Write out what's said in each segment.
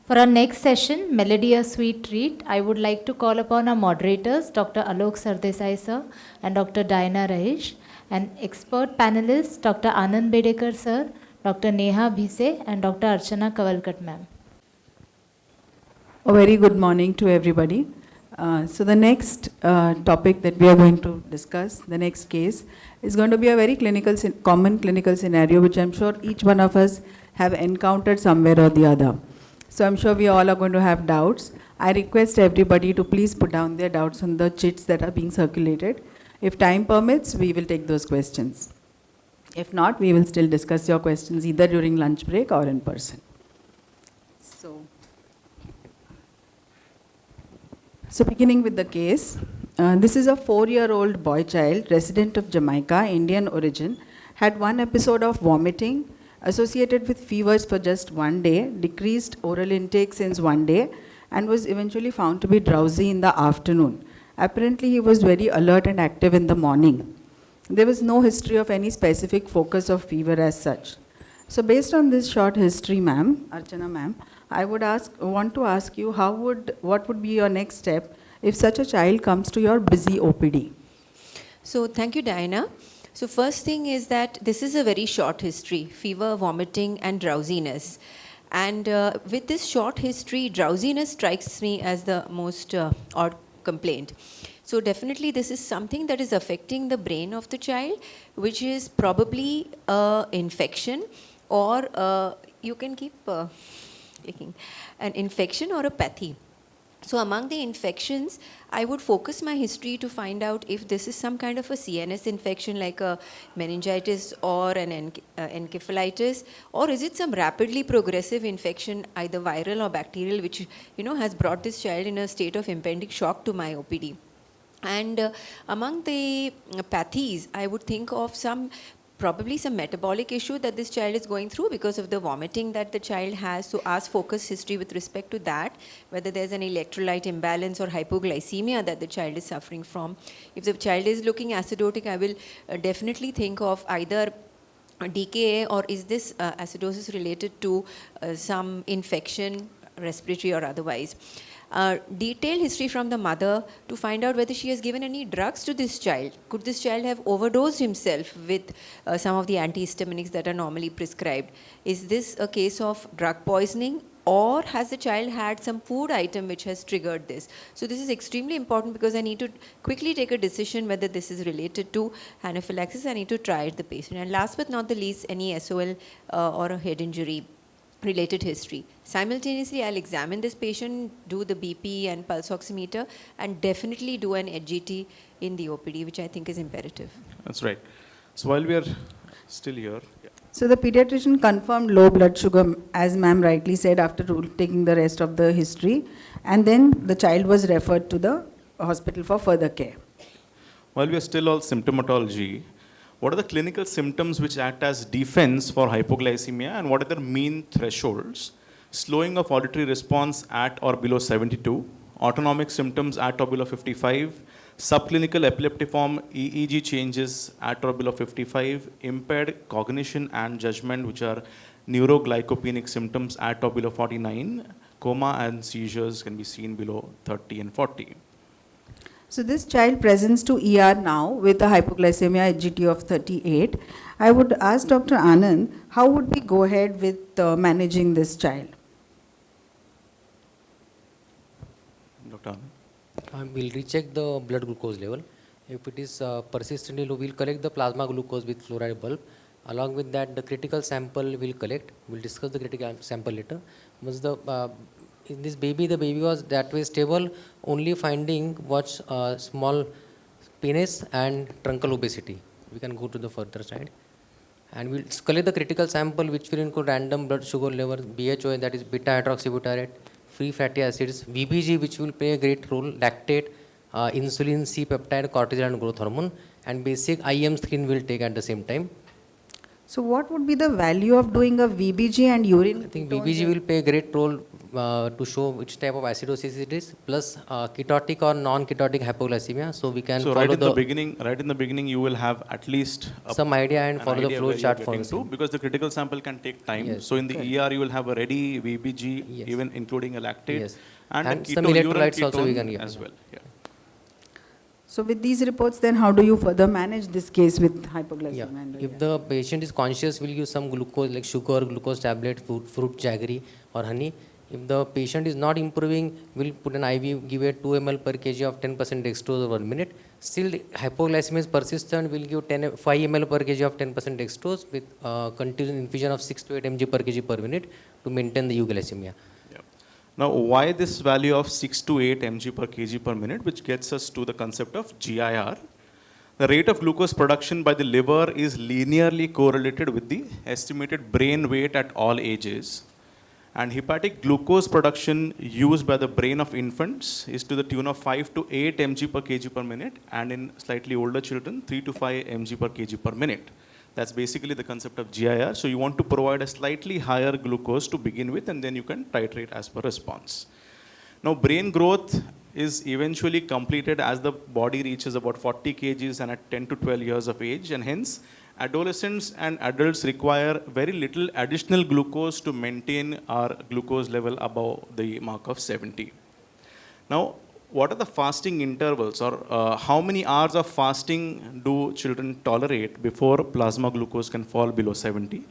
For our next session, Melody a Sweet Treat, I would like to call upon our moderators, Dr. Alok Sardesai sir and Dr. Diana Rahesh, and expert panelists, Dr. Anand Bedekar sir, Dr. Neha Bhise, and Dr. Archana Kavalkat ma'am. A very good morning to everybody. So the next topic that we are going to discuss, the next case, is going to be a very common clinical scenario, which I'm sure each one of us have encountered somewhere or the other. So I'm sure we all are going to have doubts. I request everybody to please put down their doubts on the chits that are being circulated. If time permits, we will take those questions. If not, we will still discuss your questions either during lunch break or in person. So beginning with the case, this is a 4-year-old boy child, resident of Jamaica, Indian origin, had one episode of vomiting associated with fevers for just 1 day, decreased oral intake since 1 day, and was eventually found to be drowsy in the afternoon. Apparently, he was very alert and active in the morning. There was no history of any specific focus of fever as such. So based on this short history, ma'am, Archana ma'am, I would want to ask you what would be your next step if such a child comes to your busy OPD? So thank you, Diana. So first thing is that this is a very short history, fever, vomiting, and drowsiness. And with this short history, drowsiness strikes me as the most odd complaint. So definitely this is something that is affecting the brain of the child, which is probably infection, or you can keep clicking, an infection or a pathy. So among the infections, I would focus my history to find out if this is some kind of a CNS infection like a meningitis or an encephalitis, or is it some rapidly progressive infection, either viral or bacterial, which has brought this child in a state of impending shock to my OPD. And among the pathies, I would think of probably some metabolic issue that this child is going through because of the vomiting that the child has. So ask focus history with respect to that, whether there's an electrolyte imbalance or hypoglycemia that the child is suffering from. If the child is looking acidotic, I will definitely think of either DKA, or is this acidosis related to some infection, respiratory or otherwise. Detailed history from the mother to find out whether she has given any drugs to this child. Could this child have overdosed himself with some of the antihistaminics that are normally prescribed? Is this a case of drug poisoning, or has the child had some food item which has triggered this? So this is extremely important because I need to quickly take a decision whether this is related to anaphylaxis. I need to try the patient. And last but not the least, any SOL or a head injury related history. Simultaneously, I'll examine this patient, do the BP and pulse oximeter, and definitely do an HGT in the OPD, which I think is imperative. That's right. So while we are still here. So the pediatrician confirmed low blood sugar, as ma'am rightly said, after taking the rest of the history, and then the child was referred to the hospital for further care. While we are still on symptomatology, what are the clinical symptoms which act as defense for hypoglycemia, and what are the mean thresholds? Slowing of auditory response at or below 72, autonomic symptoms at or below 55, subclinical epileptiform EEG changes at or below 55, impaired cognition and judgment, which are neuroglycopenic symptoms at or below 49, coma and seizures can be seen below 30 and 40. So this child presents to ER now with a hypoglycemia HGT of 38. I would ask Dr. Anand, how would we go ahead with managing this child? Dr. Anand? We'll recheck the blood glucose level. If it is persistently low, we'll collect the plasma glucose with fluoride bulb. Along with that, the critical sample we'll collect. We'll discuss the critical sample later. Once in this baby, the baby was that way stable, only finding was small penis and truncal obesity. We can go to the further side. And we'll collect the critical sample, which will include random blood sugar level, BHO, that is beta hydroxybutyrate, free fatty acids, VBG, which will play a great role, lactate, insulin, C-peptide, cortisol and growth hormone, and basic IM screen will take at the same time. So what would be the value of doing a VBG and urine? I think VBG will play a great role to show which type of acidosis it is, plus ketotic or non-ketotic hypoglycemia. So we can So follow right in the beginning, you will have at least some idea and an follow the idea flow where you're chart for getting the to, same. because the critical sample can take time. Yes. So in the ER, you will have a ready VBG, Yes. even including a lactate, Yes. and a And some urine electrolytes also we ketone can give. as well. Yeah. So with these reports, then how do you further manage this case with Yeah. hypoglycemia? And If the patient is conscious, we'll give some glucose like sugar, glucose tablet, fruit jaggery or honey. If the patient is not improving, we'll put an IV, give a 2 ml per kg of 10% dextrose over a minute. Still hypoglycemia is persistent, we'll give 5 ml per kg of 10% dextrose with continuous infusion of 6 to 8 mg per kg per minute to maintain the euglycemia. Yeah. Now, why this value of 6 to 8 mg per kg per minute, which gets us to the concept of GIR. The rate of glucose production by the liver is linearly correlated with the estimated brain weight at all ages. And hepatic glucose production used by the brain of infants is to the tune of 5 to 8 mg per kg per minute, and in slightly older children, 3 to 5 mg per kg per minute. That's basically the concept of GIR. So you want to provide a slightly higher glucose to begin with, and then you can titrate as per response. Now, brain growth is eventually completed as the body reaches about 40 kgs and at 10 to 12 years of age, and hence adolescents and adults require very little additional glucose to maintain our glucose level above the mark of 70. Now, what are the fasting intervals, or how many hours of fasting do children tolerate before plasma glucose can fall below 70?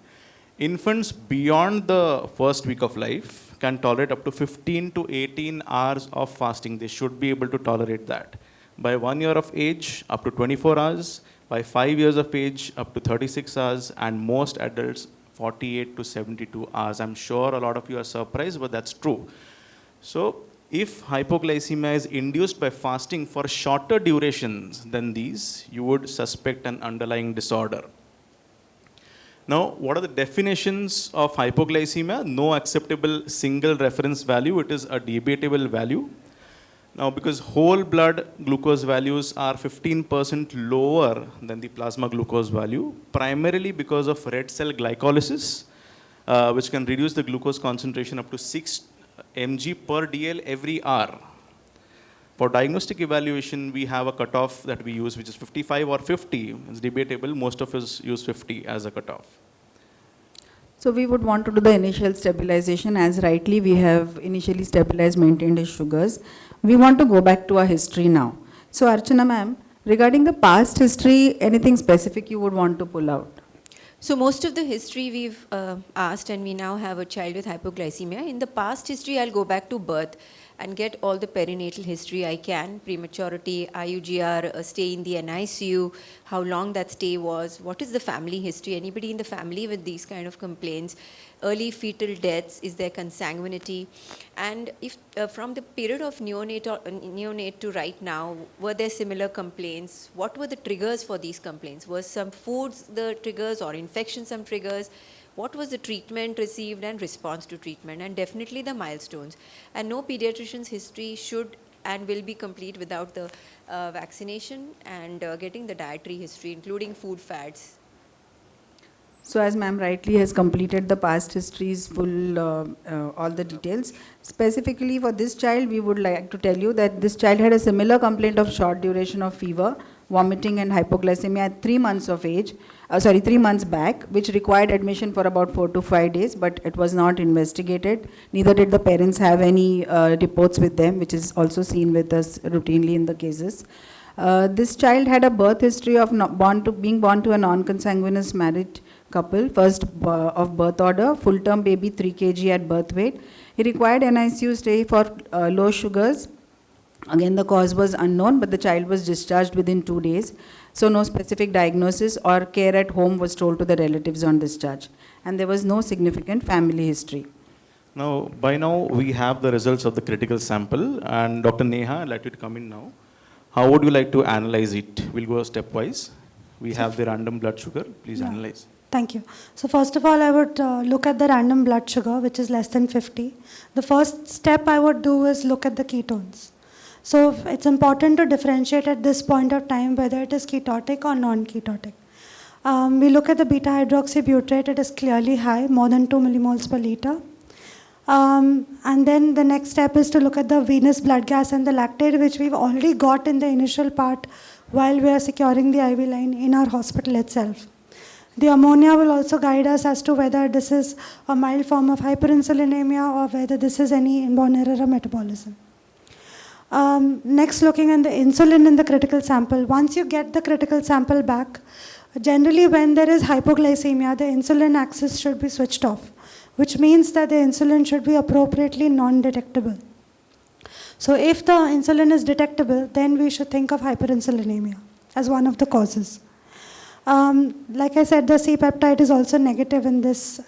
Infants beyond the first week of life can tolerate up to 15 to 18 hours of fasting. They should be able to tolerate that. By 1 year of age, up to 24 hours. By 5 years of age, up to 36 hours. And most adults, 48 to 72 hours. I'm sure a lot of you are surprised, but that's true. So, if hypoglycemia is induced by fasting for shorter durations than these, you would suspect an underlying disorder. Now, what are the definitions of hypoglycemia? No acceptable single reference value. It is a debatable value. Now, because whole blood glucose values are 15% lower than the plasma glucose value, primarily because of red cell glycolysis, which can reduce the glucose concentration up to 6 mg per dl every hour. For diagnostic evaluation, we have a cutoff that we use, which is 55 or 50. It's debatable. Most of us use 50 as a cutoff. So we would want to do the initial stabilization, as rightly we have initially stabilized, maintained his sugars. We want to go back to our history now. So Archana ma'am, regarding the past history, anything specific you would want to pull out? So most of the history we've asked, and we now have a child with hypoglycemia. In the past history, I'll go back to birth and get all the perinatal history I can, prematurity, IUGR, a stay in the NICU, how long that stay was, what is the family history, anybody in the family with these kind of complaints, early fetal deaths, is there consanguinity, and if from the period of neonate to right now, were there similar complaints, what were the triggers for these complaints, was some foods the triggers or infection some triggers, what was the treatment received and response to treatment, and definitely the milestones. And no pediatrician's history should and will be complete without the vaccination and getting the dietary history, including food fads. So as ma'am rightly has completed the past histories full, all the details. Specifically for this child, we would like to tell you that this child had a similar complaint of short duration of fever, vomiting and hypoglycemia at 3 months of age, 3 months back, which required admission for about 4 to 5 days, but it was not investigated. Neither did the parents have any reports with them, which is also seen with us routinely in the cases. This child had a birth history of being born to a non-consanguineous married couple, first of birth order, full-term baby 3 kg at birth weight. He required NICU stay for low sugars. Again, the cause was unknown, but the child was discharged within 2 days. So no specific diagnosis or care at home was told to the relatives on discharge. And there was no significant family history. Now, by now, we have the results of the critical sample. And Dr. Neha, I'd like you to come in now. How would you like to analyze it? We'll go stepwise. We have the random blood sugar. Please analyze. Thank you. So first of all, I would look at the random blood sugar, which is less than 50. The first step I would do is look at the ketones. So it's important to differentiate at this point of time whether it is ketotic or non-ketotic. We look at the beta hydroxybutyrate, it is clearly high, more than 2 millimoles per liter. And then the next step is to look at the venous blood gas and the lactate, which we've already got in the initial part while we are securing the IV line in our hospital itself. The ammonia will also guide us as to whether this is a mild form of hyperinsulinemia or whether this is any inborn error of metabolism. Next, looking at the insulin in the critical sample. Once you get the critical sample back, generally when there is hypoglycemia, the insulin axis should be switched off, which means that the insulin should be appropriately non-detectable. So if the insulin is detectable, then we should think of hyperinsulinemia as one of the causes. Like I said, the C-peptide is also negative in this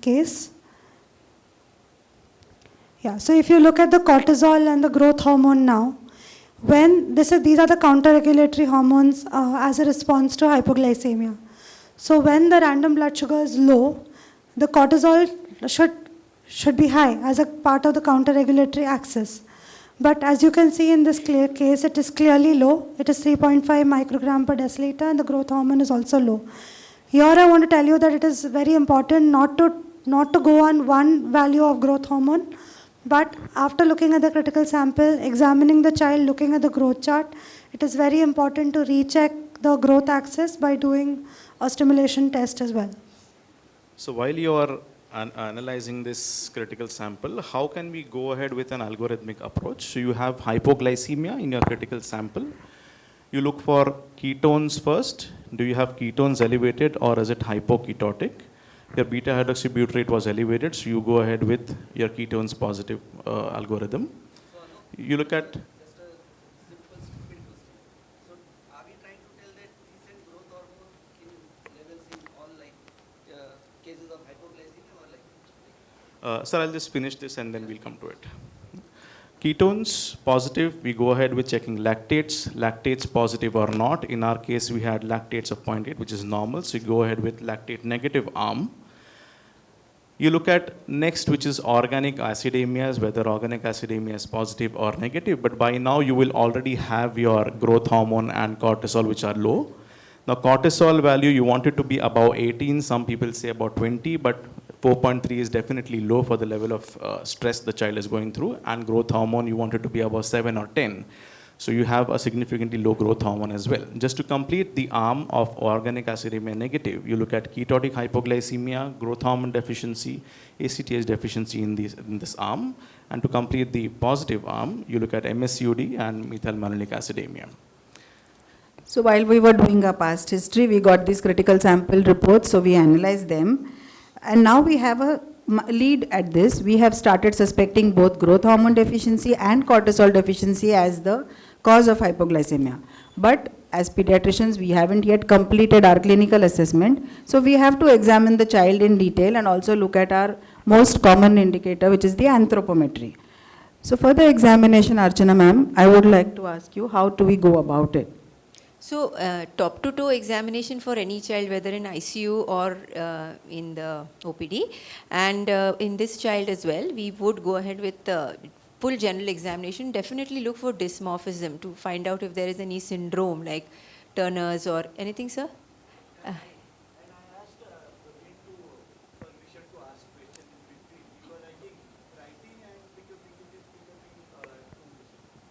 case. Yeah, so if you look at the cortisol and the growth hormone now, when these are the counter-regulatory hormones as a response to hypoglycemia. So when the random blood sugar is low, the cortisol should be high as a part of the counter-regulatory axis. But as you can see in this case, it is clearly low. It is 3.5 microgram per deciliter, and the growth hormone is also low. Here I want to tell you that it is very important not to go on one value of growth hormone, but after looking at the critical sample, examining the child, looking at the growth chart, it is very important to recheck the growth axis by doing a stimulation test as well. So while you are analyzing this critical sample, how can we go ahead with an algorithmic approach? So you have hypoglycemia in your critical sample. You look for ketones first. Do you have ketones elevated or is it hypoketotic? Your beta hydroxybutyrate was elevated, so you go ahead with your ketones positive algorithm. You look at. Just a simple stupid question. So are we trying to tell that decent growth hormone in levels in all cases of hypoglycemia or like? Sir, I'll just finish this and then we'll come to it. Ketones positive, we go ahead with checking lactates. Lactates positive or not. In our case, we had lactates of 0.8, which is normal. So you go ahead with lactate negative arm. You look at next, which is organic acidemias, whether organic acidemia is positive or negative. But by now, you will already have your growth hormone and cortisol, which are low. Now, cortisol value, you want it to be above 18. Some people say about 20, but 4.3 is definitely low for the level of stress the child is going through. And growth hormone, you want it to be above 7 or 10. So you have a significantly low growth hormone as well. Just to complete the arm of organic acidemia negative, you look at ketotic hypoglycemia, growth hormone deficiency, ACTH deficiency in this arm. And to complete the positive arm, you look at MSUD and methylmalonic acidemia. So while we were doing our past history, we got these critical sample reports, so we analyzed them. And now we have a lead at this. We have started suspecting both growth hormone deficiency and cortisol deficiency as the cause of hypoglycemia. But as pediatricians, we haven't yet completed our clinical assessment. So we have to examine the child in detail and also look at our most common indicator, which is the anthropometry. So for the examination, Archana ma'am, I would like to ask you, how do we go about it? So, top to toe examination for any child, whether in ICU or in the OPD. And in this child as well, we would go ahead with full general examination. Definitely look for dysmorphism to find out if there is any syndrome like Turner's or anything, sir? And I asked Praveen to permission to ask questions in between because I think writing and picking is becoming too.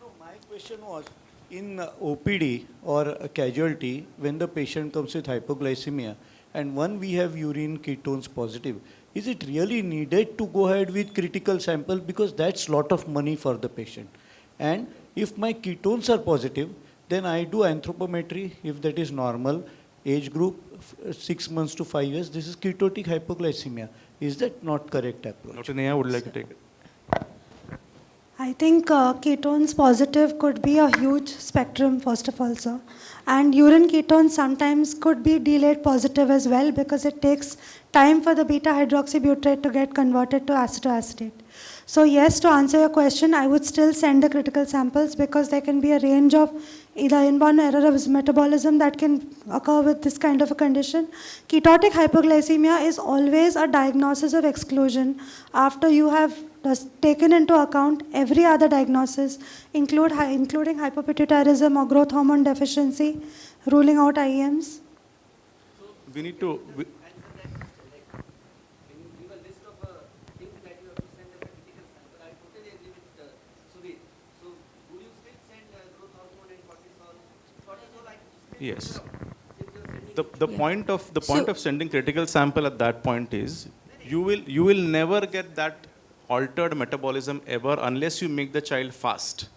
No, my question was, in OPD or a casualty, when the patient comes with hypoglycemia and we have urine ketones positive, is it really needed to go ahead with critical sample because that's lot of money for the patient? And if my ketones are positive, then I do anthropometry if that is normal, age group 6 months to 5 years, this is ketotic hypoglycemia. Is that not correct approach? Dr. Neha would like to take it. I think ketones positive could be a huge spectrum, first of all, sir. And urine ketones sometimes could be delayed positive as well because it takes time for the beta hydroxybutyrate to get converted to acetoacetate. So yes, to answer your question, I would still send the critical samples because there can be a range of either inborn error of metabolism that can occur with this kind of a condition. Ketotic hypoglycemia is always a diagnosis of exclusion after you have taken into account every other diagnosis, including hypopituitarism or growth hormone deficiency, ruling out IEMs. We need to. Answer that question. Like, can you give a list of things that you have to send as a critical Yes. The Yeah. point of So- of sending critical sample at that point is you will never get that altered metabolism ever unless you make the child fast.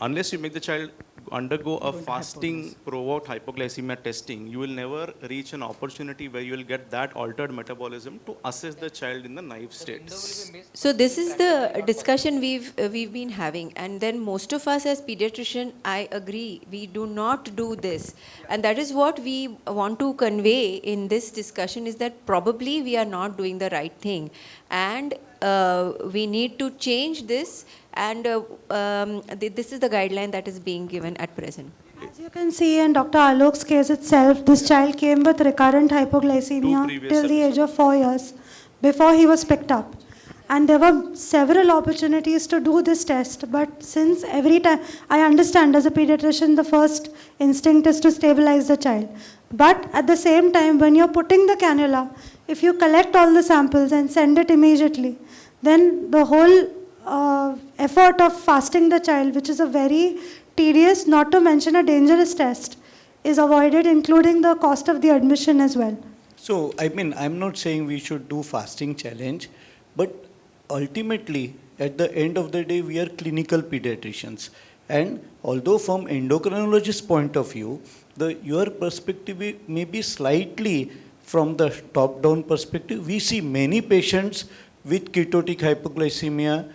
Unless you make the child undergo a fasting provoked hypoglycemia testing, you will never reach an opportunity where you will get that altered metabolism to assess the child in the naive state. So this is the discussion we've been having, and then most of us as pediatrician, I agree, we do not do this, and that is what we want to convey in this discussion is that probably we are not doing the right thing, and we need to change this, and this is the guideline that is being given at present. As you can see in Dr. Alok's case itself, this child came with recurrent Two hypoglycemia previous till the age of 4 years before he was picked up. And there were several opportunities to do this test, but since every time, I understand as a pediatrician, the first instinct is to stabilize the child. But at the same time, when you're putting the cannula, if you collect all the samples and send it immediately, then the whole effort of fasting the child, which is a very tedious, not to mention a dangerous test, is avoided, including the cost of the admission as well. So, I mean, I'm not saying we should do fasting challenge, but ultimately, at the end of the day, we are clinical pediatricians. And although from endocrinologist point of view, your perspective may be slightly from the top-down perspective. We see many patients with ketotic hypoglycemia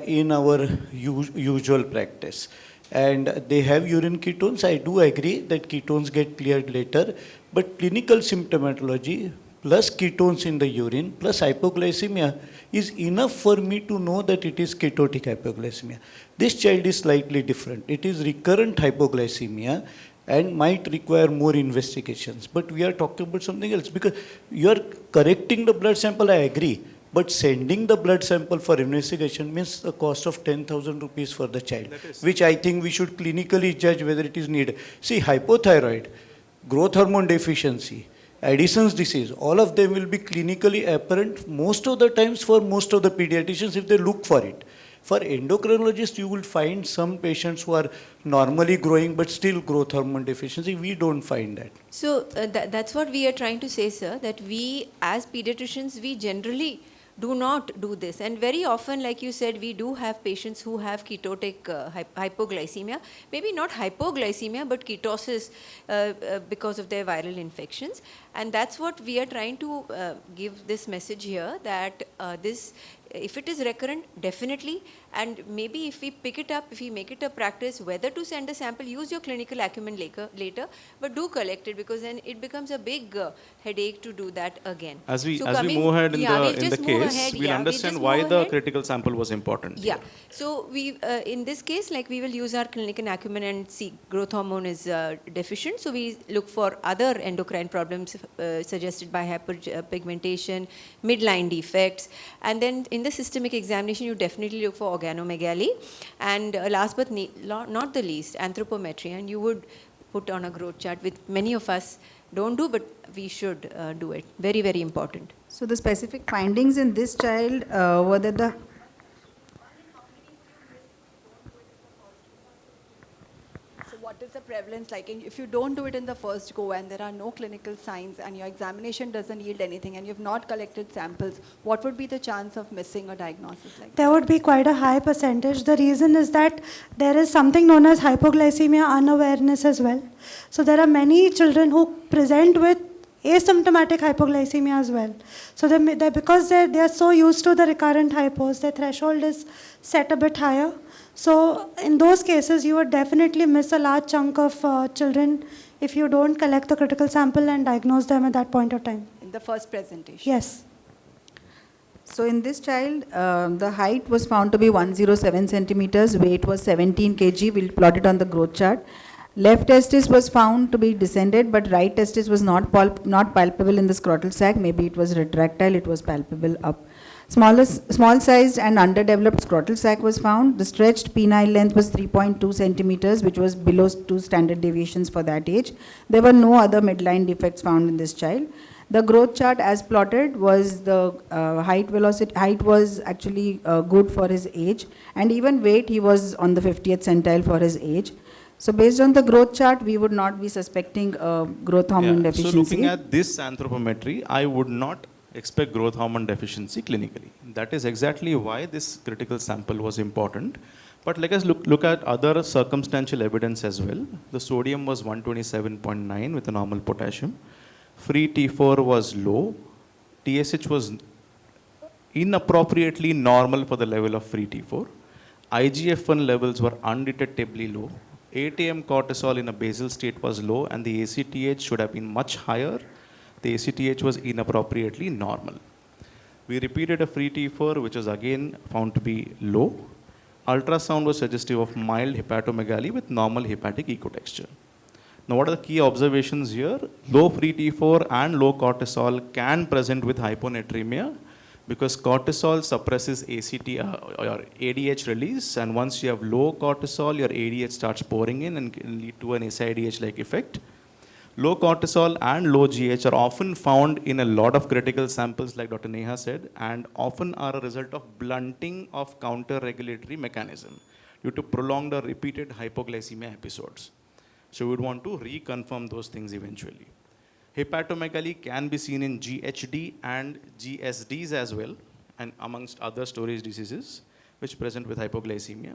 in our usual practice. And they have urine ketones. I do agree that ketones get cleared later, but clinical symptomatology plus ketones in the urine plus hypoglycemia is enough for me to know that it is ketotic hypoglycemia. This child is slightly different. It is recurrent hypoglycemia and might require more investigations. But we are talking about something else because you are correcting the blood sample, I agree. But sending the blood sample for investigation means the cost of 10,000 rupees for the child, which I think we should clinically judge whether it is needed. See, hypothyroid, growth hormone deficiency, Addison's disease, all of them will be clinically apparent most of the times for most of the pediatricians if they look for it. For endocrinologists, you will find some patients who are normally growing but still growth hormone deficiency. We don't find that. So that's what we are trying to say, sir, that we as pediatricians, we generally do not do this. And very often, like you said, we do have patients who have ketotic hypoglycemia, maybe not hypoglycemia, but ketosis because of their viral infections. And that's what we are trying to give this message here, that this, if it is recurrent, definitely, and maybe if we pick it up, if we make it a practice, whether to send a sample, use your clinical acumen later, but do collect it, because then it becomes a big headache to do that again. As we So move ahead in we'll the just move case, ahead, we'll yeah, understand just why move the ahead. critical sample was important. Yeah. So we, in this case, like we will use our clinical acumen and see growth hormone is deficient. So we look for other endocrine problems suggested by hyperpigmentation, midline defects, and then in the systemic examination, you definitely look for organomegaly, and last but not the least, anthropometry, and you would put on a growth chart, which many of us don't do, but we should do it. Very, very important. So the specific findings in this child were that the So what is the prevalence like? And if you don't do it in the first go and there are no clinical signs and your examination doesn't yield anything and you've not collected samples, what would be the chance of missing a diagnosis like that? There would be quite a high percentage. The reason is that there is something known as hypoglycemia unawareness as well. So there are many children who present with asymptomatic hypoglycemia as well. So because they are so used to the recurrent hypos, their threshold is set a bit higher. So in those cases, you would definitely miss a large chunk of children if you don't collect the critical sample and diagnose them at that point of time. In the first presentation? Yes. So in this child, the height was found to be 107 centimeters, weight was 17 kg. We'll plot it on the growth chart. Left testis was found to be descended, but right testis was not palpable in the scrotal sac. Maybe it was retractile, it was palpable up. Small sized and underdeveloped scrotal sac was found. The stretched penile length was 3.2 centimeters, which was below 2 standard deviations for that age. There were no other midline defects found in this child. The growth chart as plotted was the height was actually good for his age, and even weight he was on the 50th centile for his age. So based on the growth chart, we would not be suspecting growth hormone So deficiency. looking at this anthropometry, I would not expect growth hormone deficiency clinically. That is exactly why this critical sample was important. But let us look at other circumstantial evidence as well. The sodium was 127.9 with a normal potassium. Free T4 was low. TSH was inappropriately normal for the level of free T4. IGF-1 levels were undetectably low. 8 AM cortisol in a basal state was low, and the ACTH should have been much higher. The ACTH was inappropriately normal. We repeated a free T4, which was again found to be low. Ultrasound was suggestive of mild hepatomegaly with normal hepatic ecotexture. Now, what are the key observations here? Low free T4 and low cortisol can present with hyponatremia because cortisol suppresses ACT or ADH release, and once you have low cortisol, your ADH starts pouring in and can lead to an SIDH-like effect. Low cortisol and low GH are often found in a lot of critical samples, like Dr. Neha said, and often are a result of blunting of counter-regulatory mechanism due to prolonged or repeated hypoglycemia episodes. So we would want to reconfirm those things eventually. Hepatomegaly can be seen in GHD and GSDs as well, and amongst other storage diseases which present with hypoglycemia.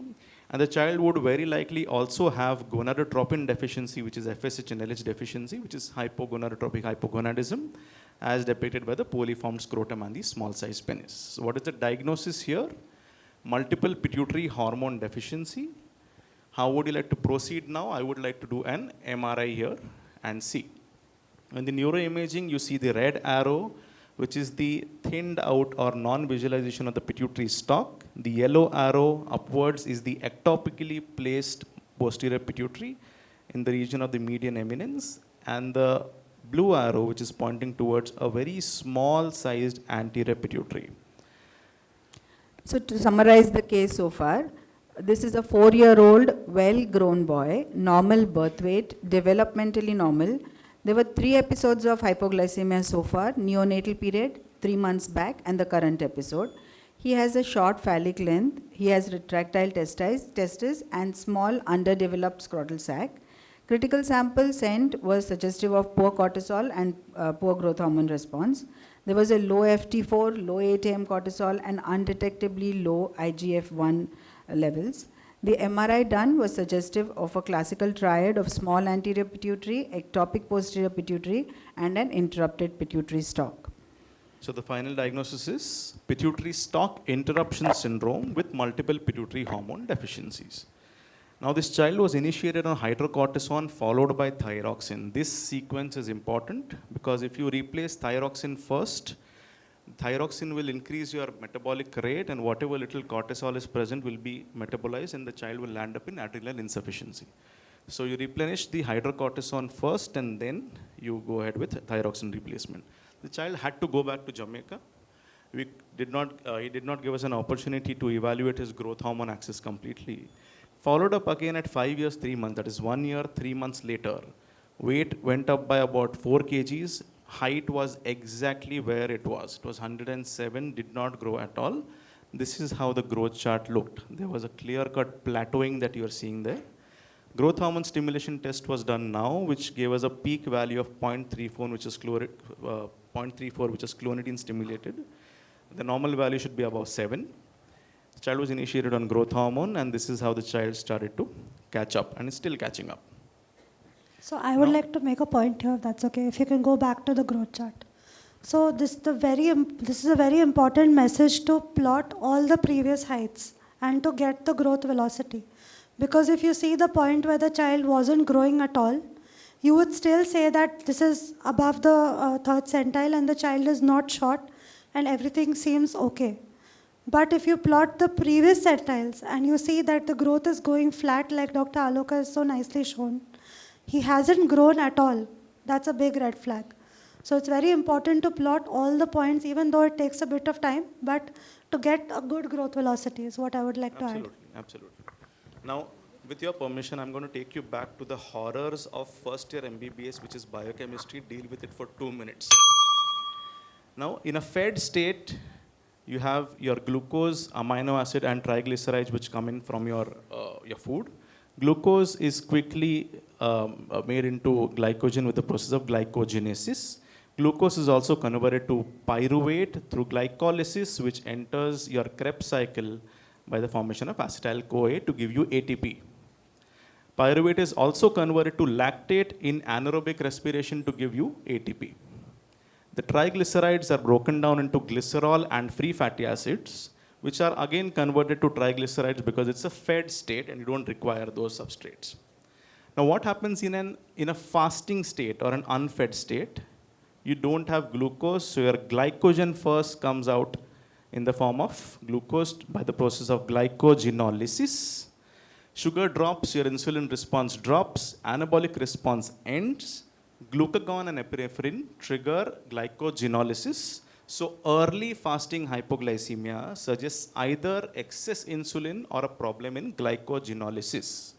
And the child would very likely also have gonadotropin deficiency, which is FSH and LH deficiency, which is hypogonadotropic hypogonadism, as depicted by the polyformed scrotum and the small size penis. So what is the diagnosis here? Multiple pituitary hormone deficiency. How would you like to proceed now? I would like to do an MRI here and see. In the neuroimaging, you see the red arrow, which is the thinned out or non-visualization of the pituitary stalk. The yellow arrow upwards is the ectopically placed posterior pituitary in the region of the median eminence. And the blue arrow, which is pointing towards a very small sized anterior pituitary. So to summarize the case so far, this is a 4-year-old well-grown boy, normal birth weight, developmentally normal. There were 3 episodes of hypoglycemia so far, neonatal period, 3 months back, and the current episode. He has a short phallic length, he has retractile testes and small underdeveloped scrotal sac. Critical sample sent was suggestive of poor cortisol and poor growth hormone response. There was a low FT4, low 8 AM cortisol, and undetectably low IGF-1 levels. The MRI done was suggestive of a classical triad of small anterior pituitary, ectopic posterior pituitary, and an interrupted pituitary stalk. So the final diagnosis is pituitary stalk interruption syndrome with multiple pituitary hormone deficiencies. Now this child was initiated on hydrocortisone followed by thyroxine. This sequence is important because if you replace thyroxine first, thyroxine will increase your metabolic rate, and whatever little cortisol is present will be metabolized, and the child will land up in adrenal insufficiency. So you replenish the hydrocortisone first, and then you go ahead with thyroxine replacement. The child had to go back to Jamaica. He did not give us an opportunity to evaluate his growth hormone axis completely. Followed up again at 5 years, 3 months, that is 1 year, 3 months later. Weight went up by about 4 kgs. Height was exactly where it was. It was 107, did not grow at all. This is how the growth chart looked. There was a clear-cut plateauing that you are seeing there. Growth hormone stimulation test was done now, which gave us a peak value of 0.34, which is 0.34, which is clonidine stimulated. The normal value should be above 7. The child was initiated on growth hormone, and this is how the child started to catch up, and is still catching up. So I would No. like to make a point here, if that's okay, if you can go back to the growth chart. So this is a very important message to plot all the previous heights and to get the growth velocity. Because if you see the point where the child wasn't growing at all, you would still say that this is above the third centile and the child is not short and everything seems okay. But if you plot the previous centiles and you see that the growth is going flat like Dr. Aloka has so nicely shown, he hasn't grown at all. That's a big red flag. So it's very important to plot all the points, even though it takes a bit of time, but to get a good growth velocity is what I would like to add. Absolutely. Now, with your permission, I'm going to take you back to the horrors of first year MBBS, which is biochemistry. Deal with it for 2 minutes. Now, in a fed state, you have your glucose, amino acid, and triglycerides which come in from your food. Glucose is quickly made into glycogen with the process of glycogenesis. Glucose is also converted to pyruvate through glycolysis, which enters your Krebs cycle by the formation of acetyl-CoA to give you ATP. Pyruvate is also converted to lactate in anaerobic respiration to give you ATP. The triglycerides are broken down into glycerol and free fatty acids, which are again converted to triglycerides because it's a fed state and you don't require those substrates. Now what happens in a fasting state or an unfed state? You don't have glucose, so your glycogen first comes out in the form of glucose by the process of glycogenolysis. Sugar drops, your insulin response drops, anabolic response ends. Glucagon and epinephrine trigger glycogenolysis. So early fasting hypoglycemia suggests either excess insulin or a problem in glycogenolysis.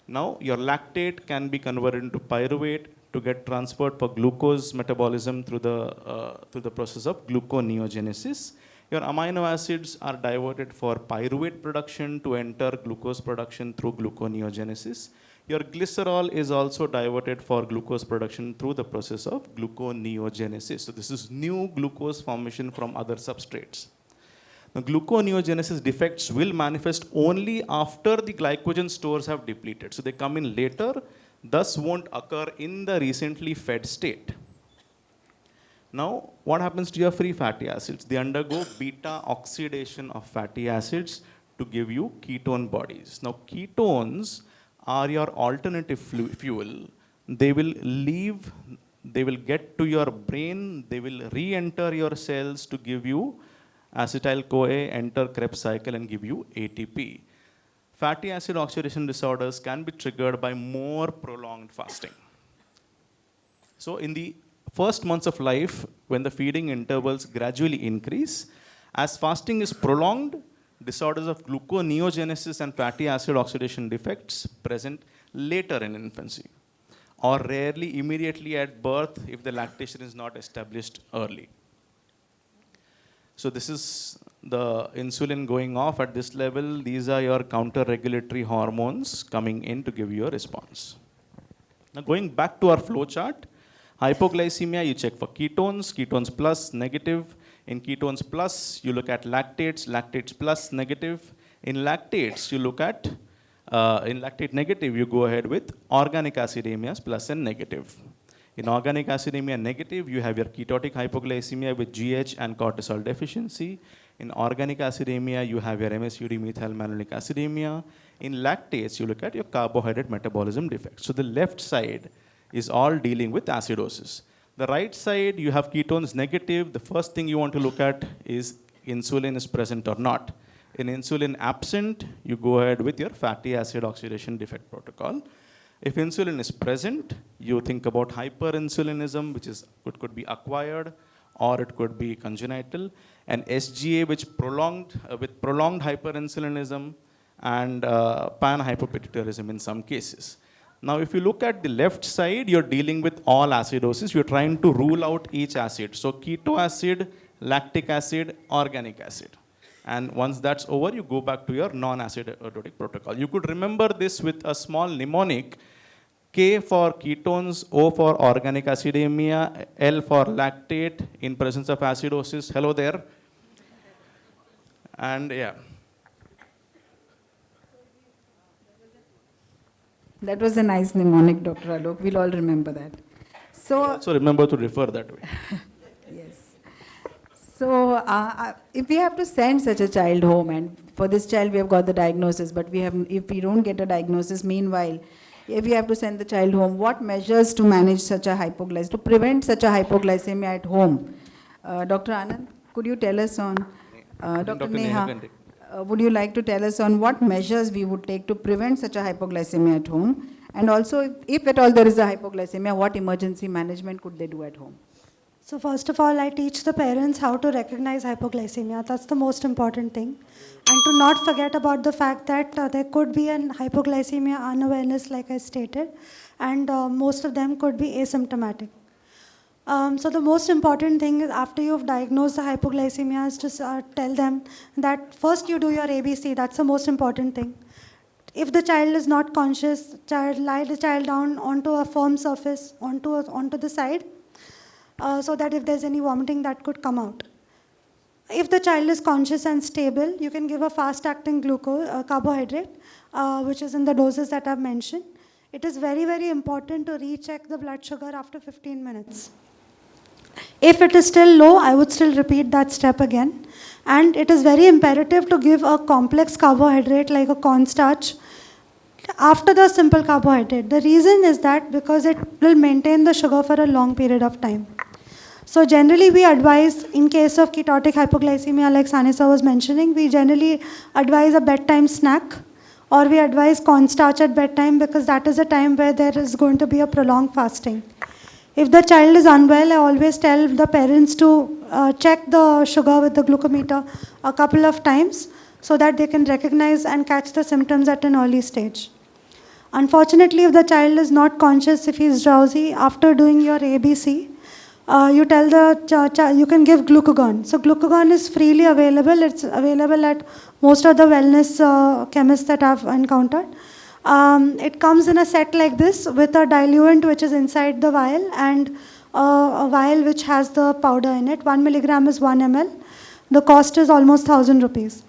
Now your lactate can be converted into pyruvate to get transferred for glucose metabolism through the process of gluconeogenesis. Your amino acids are diverted for pyruvate production to enter glucose production through gluconeogenesis. Your glycerol is also diverted for glucose production through the process of gluconeogenesis. So this is new glucose formation from other substrates. Now, gluconeogenesis defects will manifest only after the glycogen stores have depleted. So they come in later, thus won't occur in the recently fed state. Now, what happens to your free fatty acids? They undergo beta oxidation of fatty acids to give you ketone bodies. Now, ketones are your alternative fuel. They will leave, they will get to your brain, they will re-enter your cells to give you acetyl-CoA, enter Krebs cycle and give you ATP. Fatty acid oxidation disorders can be triggered by more prolonged fasting. So in the first months of life, when the feeding intervals gradually increase, as fasting is prolonged, disorders of gluconeogenesis and fatty acid oxidation defects present later in infancy, or rarely immediately at birth if the lactation is not established early. So this is the insulin going off at this level. These are your counter-regulatory hormones coming in to give you a response. Now going back to our flow chart, hypoglycemia, you check for ketones, ketones plus, negative. In ketones plus, you look at lactates, lactates plus, negative. In lactates, you look at, in lactate negative, you go ahead with organic acidemias plus and negative. In organic acidemia negative, you have your ketotic hypoglycemia with GH and cortisol deficiency. In organic acidemia, you have your MSUD methylmalonic acidemia. In lactates, you look at your carbohydrate metabolism defect. So the left side is all dealing with acidosis. The right side, you have ketones negative. The first thing you want to look at is insulin is present or not. In insulin absent, you go ahead with your fatty acid oxidation defect protocol. If insulin is present, you think about hyperinsulinism, which is could be acquired, or it could be congenital, and SGA, which with prolonged hyperinsulinism and panhypopituitarism in some cases. Now, if you look at the left side, you're dealing with all acidosis. You're trying to rule out each acid. So keto acid, lactic acid, organic acid. And once that's over, you go back to your non-acidotic protocol. You could remember this with a small mnemonic: K for ketones, O for organic acidemia, L for lactate in presence of acidosis. Hello there. And yeah. That was a nice mnemonic, Dr. Alok. We'll all remember that. So remember to refer that way. Yes. So if we have to send such a child home, and for this child we have got the diagnosis, but if we don't get a diagnosis, meanwhile, if we have to send the child home, what measures to manage such a hypoglycemia, to prevent such a hypoglycemia at home? Dr. Anand, could you tell us on, Dr. Neha, would you like to tell us on what measures we would take to prevent such a hypoglycemia at home? And also, if at all there is a hypoglycemia, what emergency management could they do at home? So first of all, I teach the parents how to recognize hypoglycemia. That's the most important thing. And to not forget about the fact that there could be an hypoglycemia unawareness, like I stated, and most of them could be asymptomatic. So the most important thing is, after you've diagnosed the hypoglycemia, is to tell them that first you do your ABC. That's the most important thing. If the child is not conscious, lie the child down onto a firm surface, onto the side, so that if there's any vomiting, that could come out. If the child is conscious and stable, you can give a fast-acting carbohydrate, which is in the doses that I've mentioned. It is very, very important to recheck the blood sugar after 15 minutes. If it is still low, I would still repeat that step again. And it is very imperative to give a complex carbohydrate like a cornstarch after the simple carbohydrate. The reason is that because it will maintain the sugar for a long period of time. So generally we advise, in case of ketotic hypoglycemia like Sanisa was mentioning, we generally advise a bedtime snack, or we advise cornstarch at bedtime because that is a time where there is going to be a prolonged fasting. If the child is unwell, I always tell the parents to check the sugar with the glucometer a couple of times so that they can recognize and catch the symptoms at an early stage. Unfortunately, if the child is not conscious, if he is drowsy, after doing your ABC, you tell the you can give glucagon. So glucagon is freely available. It's available at most of the wellness chemists that I've encountered. It comes in a set like this with a diluent which is inside the vial and a vial which has the powder in it. 1 milligram is 1 ml. The cost is almost 1,000 rupees.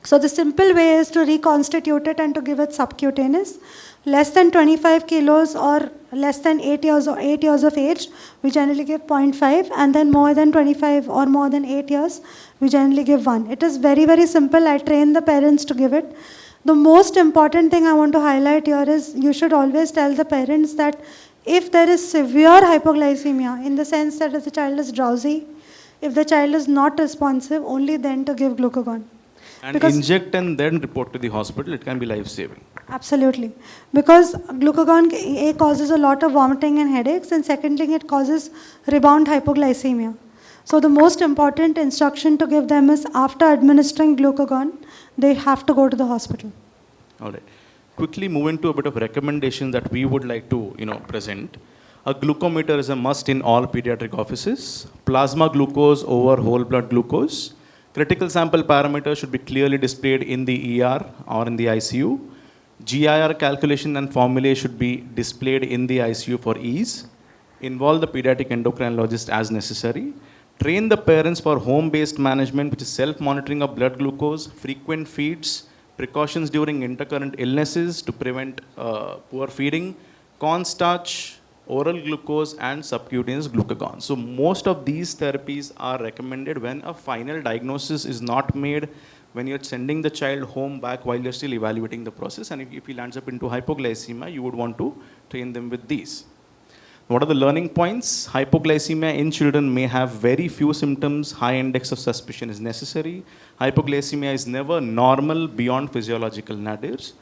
So the simple way is to reconstitute it and to give it subcutaneous. Less than 25 kilos or less than 8 years of age, we generally give 0.5, and then more than 25 or more than 8 years, we generally give 1. It is very, very simple. I train the parents to give it. The most important thing I want to highlight here is you should always tell the parents that if there is severe hypoglycemia, in the sense that if the child is drowsy, if the child is not responsive, only then to give glucagon. And Because inject and then report to the hospital, it can be life-saving. Absolutely. Because glucagon causes a lot of vomiting and headaches, and second thing, it causes rebound hypoglycemia. So the most important instruction to give them is after administering glucagon, they have to go to the hospital. All right. Quickly move into a bit of recommendation that we would like to present. A glucometer is a must in all pediatric offices. Plasma glucose over whole blood glucose. Critical sample parameters should be clearly displayed in the ER or in the ICU. GIR calculation and formulae should be displayed in the ICU for ease. Involve the pediatric endocrinologist as necessary. Train the parents for home-based management, which is self-monitoring of blood glucose, frequent feeds, precautions during intercurrent illnesses to prevent poor feeding, cornstarch, oral glucose, and subcutaneous glucagon. So most of these therapies are recommended when a final diagnosis is not made, when you're sending the child home back while you're still evaluating the process. And if he lands up into hypoglycemia, you would want to train them with these. What are the learning points? Hypoglycemia in children may have very few symptoms. High index of suspicion is necessary. Hypoglycemia is never normal beyond physiological nadirs.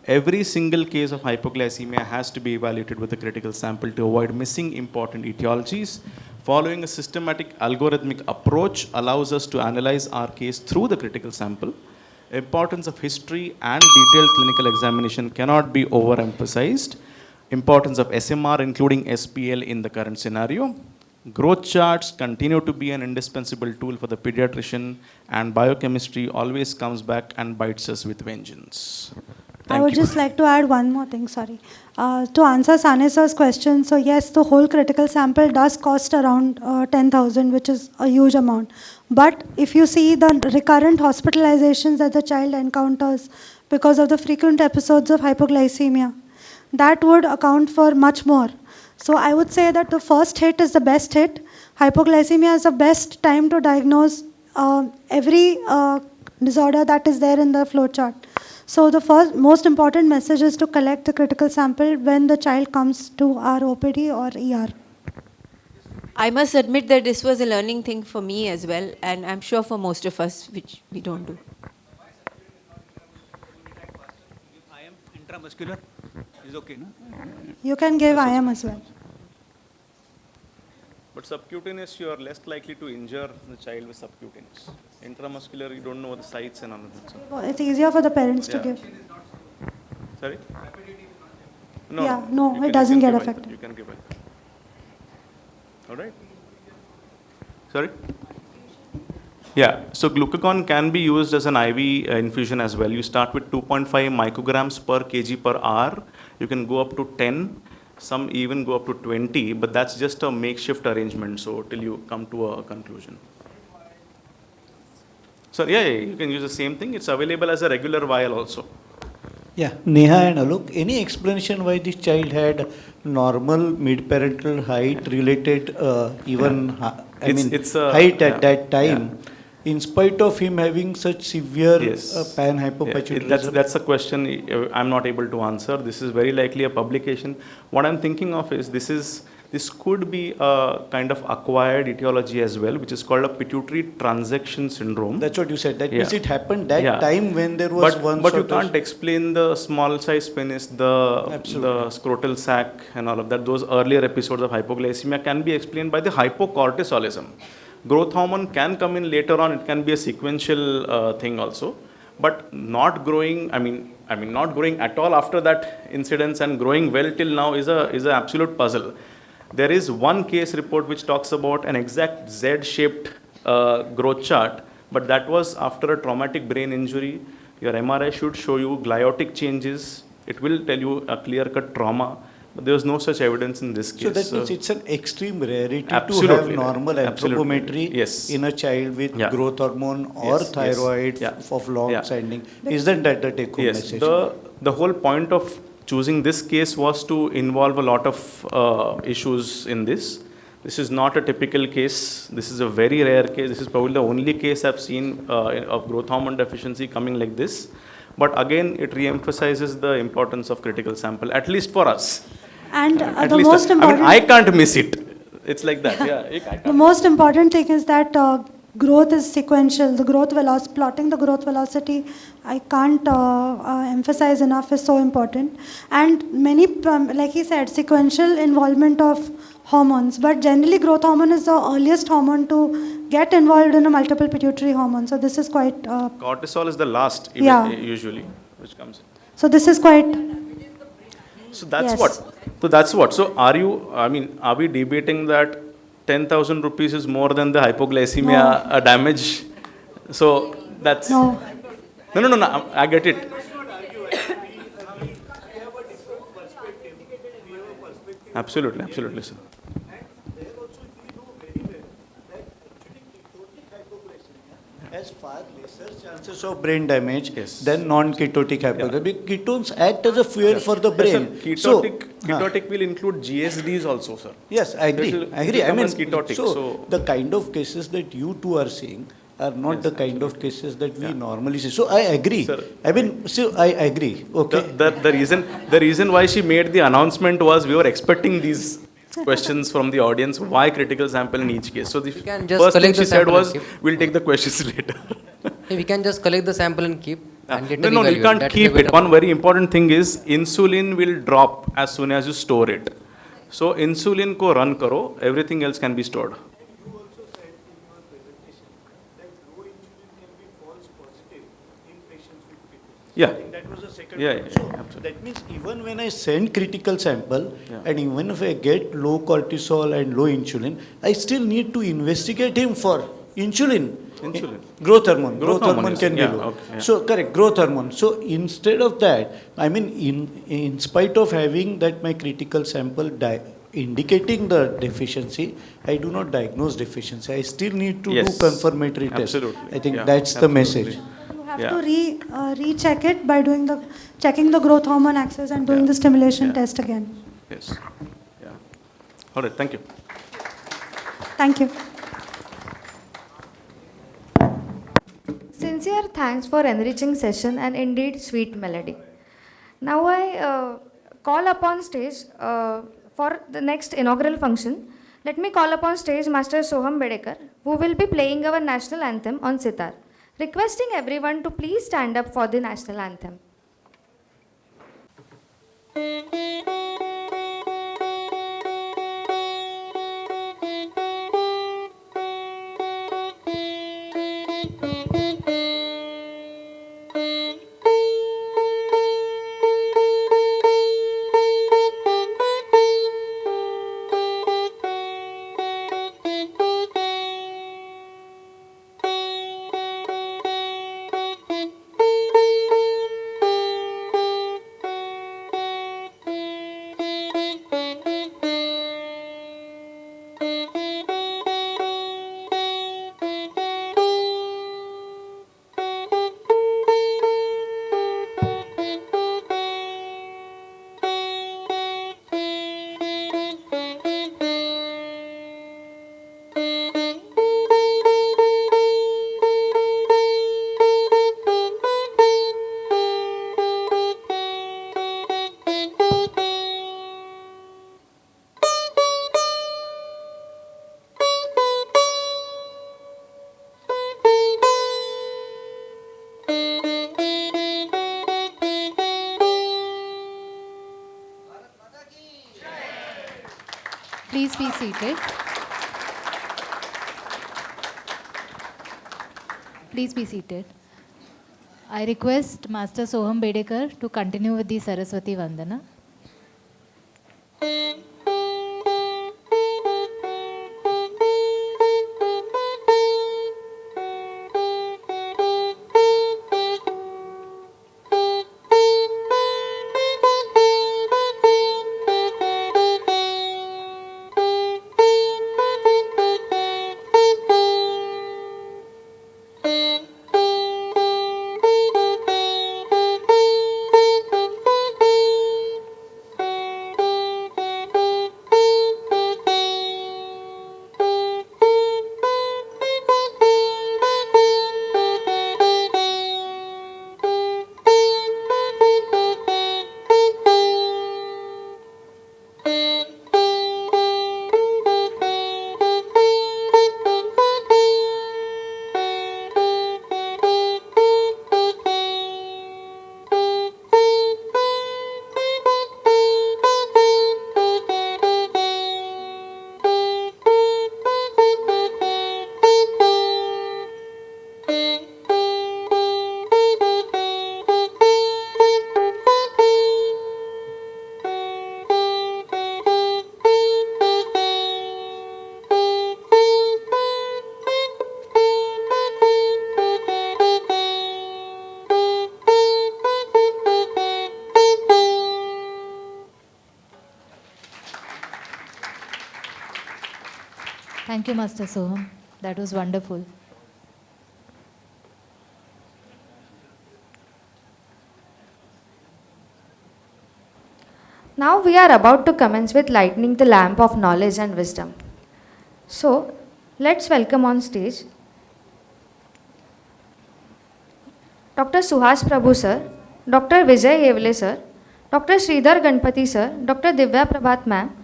Every single case of hypoglycemia has to be evaluated with a critical sample to avoid missing important etiologies. Following a systematic algorithmic approach allows us to analyze our case through the critical sample. Importance of history and detailed clinical examination cannot be overemphasized. Importance of SMR, including SPL in the current scenario. Growth charts continue to be an indispensable tool for the pediatrician, and biochemistry always comes back and bites us with vengeance. I would just like to add one more thing, sorry. To answer Sanesa's question, so yes, the whole critical sample does cost around 10,000, which is a huge amount. But if you see the recurrent hospitalizations that the child encounters because of the frequent episodes of hypoglycemia, that would account for much more. So I would say that the first hit is the best hit. Hypoglycemia is the best time to diagnose every disorder that is there in the flowchart. So the most important message is to collect the critical sample when the child comes to our OPD or ER. I must admit that this was a learning thing for me as well, and I'm sure for most of us, which we don't do. IM intramuscular is okay, no? You can give IM as well. But subcutaneous, you are less likely to injure the child with subcutaneous. Intramuscular, you don't know the sites and all of that. So. It's easier for the parents to Yeah. give. Sorry? Yeah, no, you it can- doesn't you can get give affected. You can give it. All right? Sorry? Yeah, so glucagon can be used as an IV infusion as well. You start with 2.5 micrograms per kg per hour. You can go up to 10, some even go up to 20, but that's just a makeshift arrangement, so till you come to a conclusion. So yeah, you can use the same thing. It's available as a regular vial also. Yeah, Neha and Alok, any explanation why this child had normal mid-parental height related It's a height yeah, at that yeah. time, in spite of him having such severe Yes. Yeah, pan-hypopituitarism? that's a question I'm not able to answer. This is very likely a publication. What I'm thinking of is this could be a kind of acquired etiology as well, which is called a pituitary transaction syndrome. That's what you said. That means Yeah. it happened that Yeah. time when there was But you can't explain the small size penis, the Absolutely. scrotal sac and all of that. Those earlier episodes of hypoglycemia can be explained by the hypocortisolism. Growth hormone can come in later on. It can be a sequential thing also, but not growing. Not growing at all after that incidence and growing well till now is a absolute puzzle. There is one case report which talks about an exact Z-shaped growth chart, but that was after a traumatic brain injury. Your MRI should show you gliotic changes. It will tell you a clear-cut trauma, but there was no such evidence in this case. So that means it's an extreme rarity to Absolutely have right. normal Absolutely right. anthropometry Yes. in a child with Yeah. growth hormone or Yes, yes. thyroid Yeah. of long Yeah. standing. Isn't that the take-home Yes, message? the whole point of choosing this case was to involve a lot of issues in this. This is not a typical case. This is a very rare case. This is probably the only case I've seen of growth hormone deficiency coming like this. But again, it re-emphasizes the importance of critical sample, at least for us. And At the least, most important, I can't miss it. It's like that. Yeah, I can't. the most important thing is that growth is sequential. The growth velocity, plotting the growth velocity, I can't emphasize enough, is so important. And many, like he said, sequential involvement of hormones. But generally, growth hormone is the earliest hormone to get involved in a multiple pituitary hormone. So this is quite. Cortisol is the last, Yeah. usually, which comes in. So this is quite. So that's Yes. what. So that's what. So are we debating that 10,000 rupees is more than the hypoglycemia damage? So that's. No. No, I get it. Absolutely, sir. Has far lesser chances of brain damage Yes. than non-ketotic hypoglycemia. Ketones act as a fuel for the brain. Yes, So, sir. Ketotic will include GSDs also, sir. yes, I agree. It will I agree. I become mean, as ketotic, so- the kind of cases that you two are seeing are not the kind of cases that we normally see. So I agree. Sir. I agree. Okay. The reason why she made the announcement was we were expecting these questions from the audience. Why critical sample in each case? So the can just first thing collect she the said sample was, and keep. we'll take the questions later. We can just collect the sample and keep and later No, you evaluate. can't That is keep a bit it. of- One very important thing is insulin will drop as soon as you store it. So insulin ko run karo, everything else can be stored. You also said in your presentation that low insulin can be false positive in patients with PCOS. Yeah. I think that was the second Yeah, point. yeah, So absolutely. that means even when I send critical sample Yeah. and even if I get low cortisol and low insulin, I still need to investigate him for insulin. Insulin. Growth hormone. Growth Growth hormone hormone, can be yeah, low. okay, yeah. So correct, growth hormone. So instead of that, I mean, in spite of having that my critical sample indicating the deficiency, I do not diagnose deficiency. I still need to Yes. do confirmatory test. Absolutely. I think Yeah, that's the absolutely. message. You have Yeah. to recheck it by doing checking the growth hormone axis and doing Yeah. the stimulation Yeah. test again. Yes. Yeah. All right. Thank you. Thank you. Sincere thanks for enriching session and indeed sweet melody. Now I call upon stage for the next inaugural function. Let me call upon stage Master Soham Bedekar, who will be playing our national anthem on sitar. Requesting everyone to please stand up for the national anthem. Please be seated. Please be seated. I request Master Soham Bedekar to continue with the Saraswati Vandana. Thank you, Master Soham. That was wonderful. Now we are about to commence with lighting the lamp of knowledge and wisdom. So, let's welcome on stage Dr. Suhas Prabhu sir, Dr. Vijay Yevle sir, Dr. Sridhar Ganpati sir, Dr. Divya Prabhat ma'am,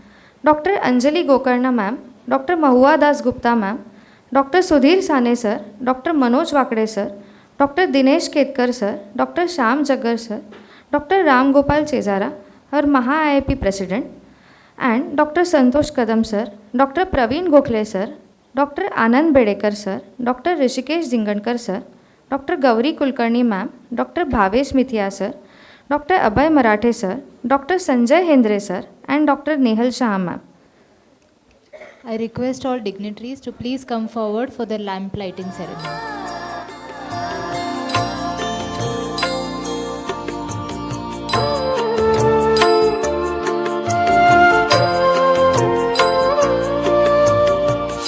Dr. Anjali Gokarna ma'am, Dr. Mahua Das Gupta ma'am, Dr. Sudhir Sane sir, Dr. Manoj Wakde sir, Dr. Dinesh Ketkar sir, Dr. Shyam Jaggar sir, Dr. Ram Gopal Chezara, our Maha IIP President, and Dr. Santosh Kadam sir, Dr. Praveen Gokhale sir, Dr. Anand Bedekar sir, Dr. Rishikesh Zingankar sir, Dr. Gauri Kulkarni ma'am, Dr. Bhavesh Mithia sir, Dr. Abhay Marathe sir, Dr. Sanjay Hendre sir, and Dr. Nehal Shah ma'am. I request all dignitaries to please come forward for the lamp lighting ceremony.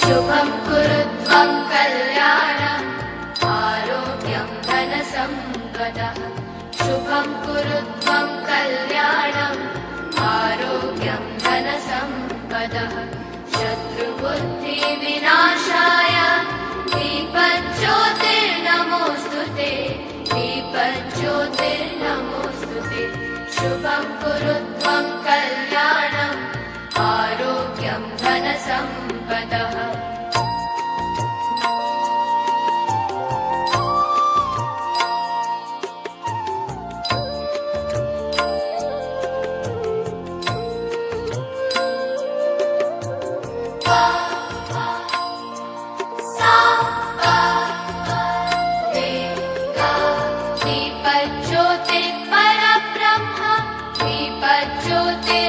शुभं कुरुत्वं कल्याणम् आरोग्यं धनसम्पदः शुभं कुरुत्वं कल्याणम् आरोग्यं धनसम्पदः शत्रुबुद्धिविनाशाय दीपज्योतिर्नमोऽस्तु ते दीपज्योतिर्नमोऽस्तु ते शुभं कुरुत्वं कल्याणम् आरोग्यं धनसम्पदः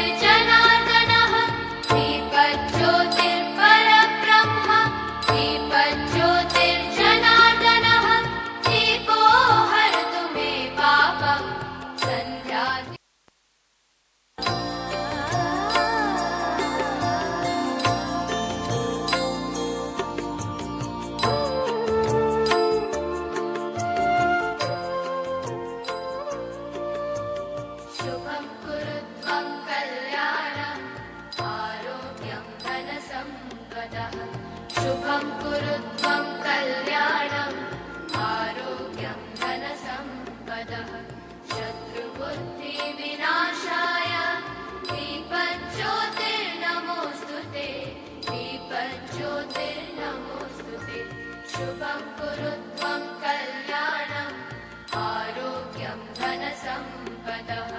दीपज्योतिर्जनार्दनः दीपज्योतिर्परब्रह्म दीपज्योतिर्जनार्दनः दीपो हरतु मे पापं सन्ध्या शुभं कुरुत्वं कल्याणम् आरोग्यं धनसम्पदः शुभं कुरुत्वं कल्याणम् आरोग्यं धनसम्पदः शत्रुबुद्धिविनाशाय दीपज्योतिर्नमोऽस्तु ते दीपज्योतिर्नमोऽस्तु ते शुभं कुरुत्वं कल्याणम् आरोग्यं धनसम्पदः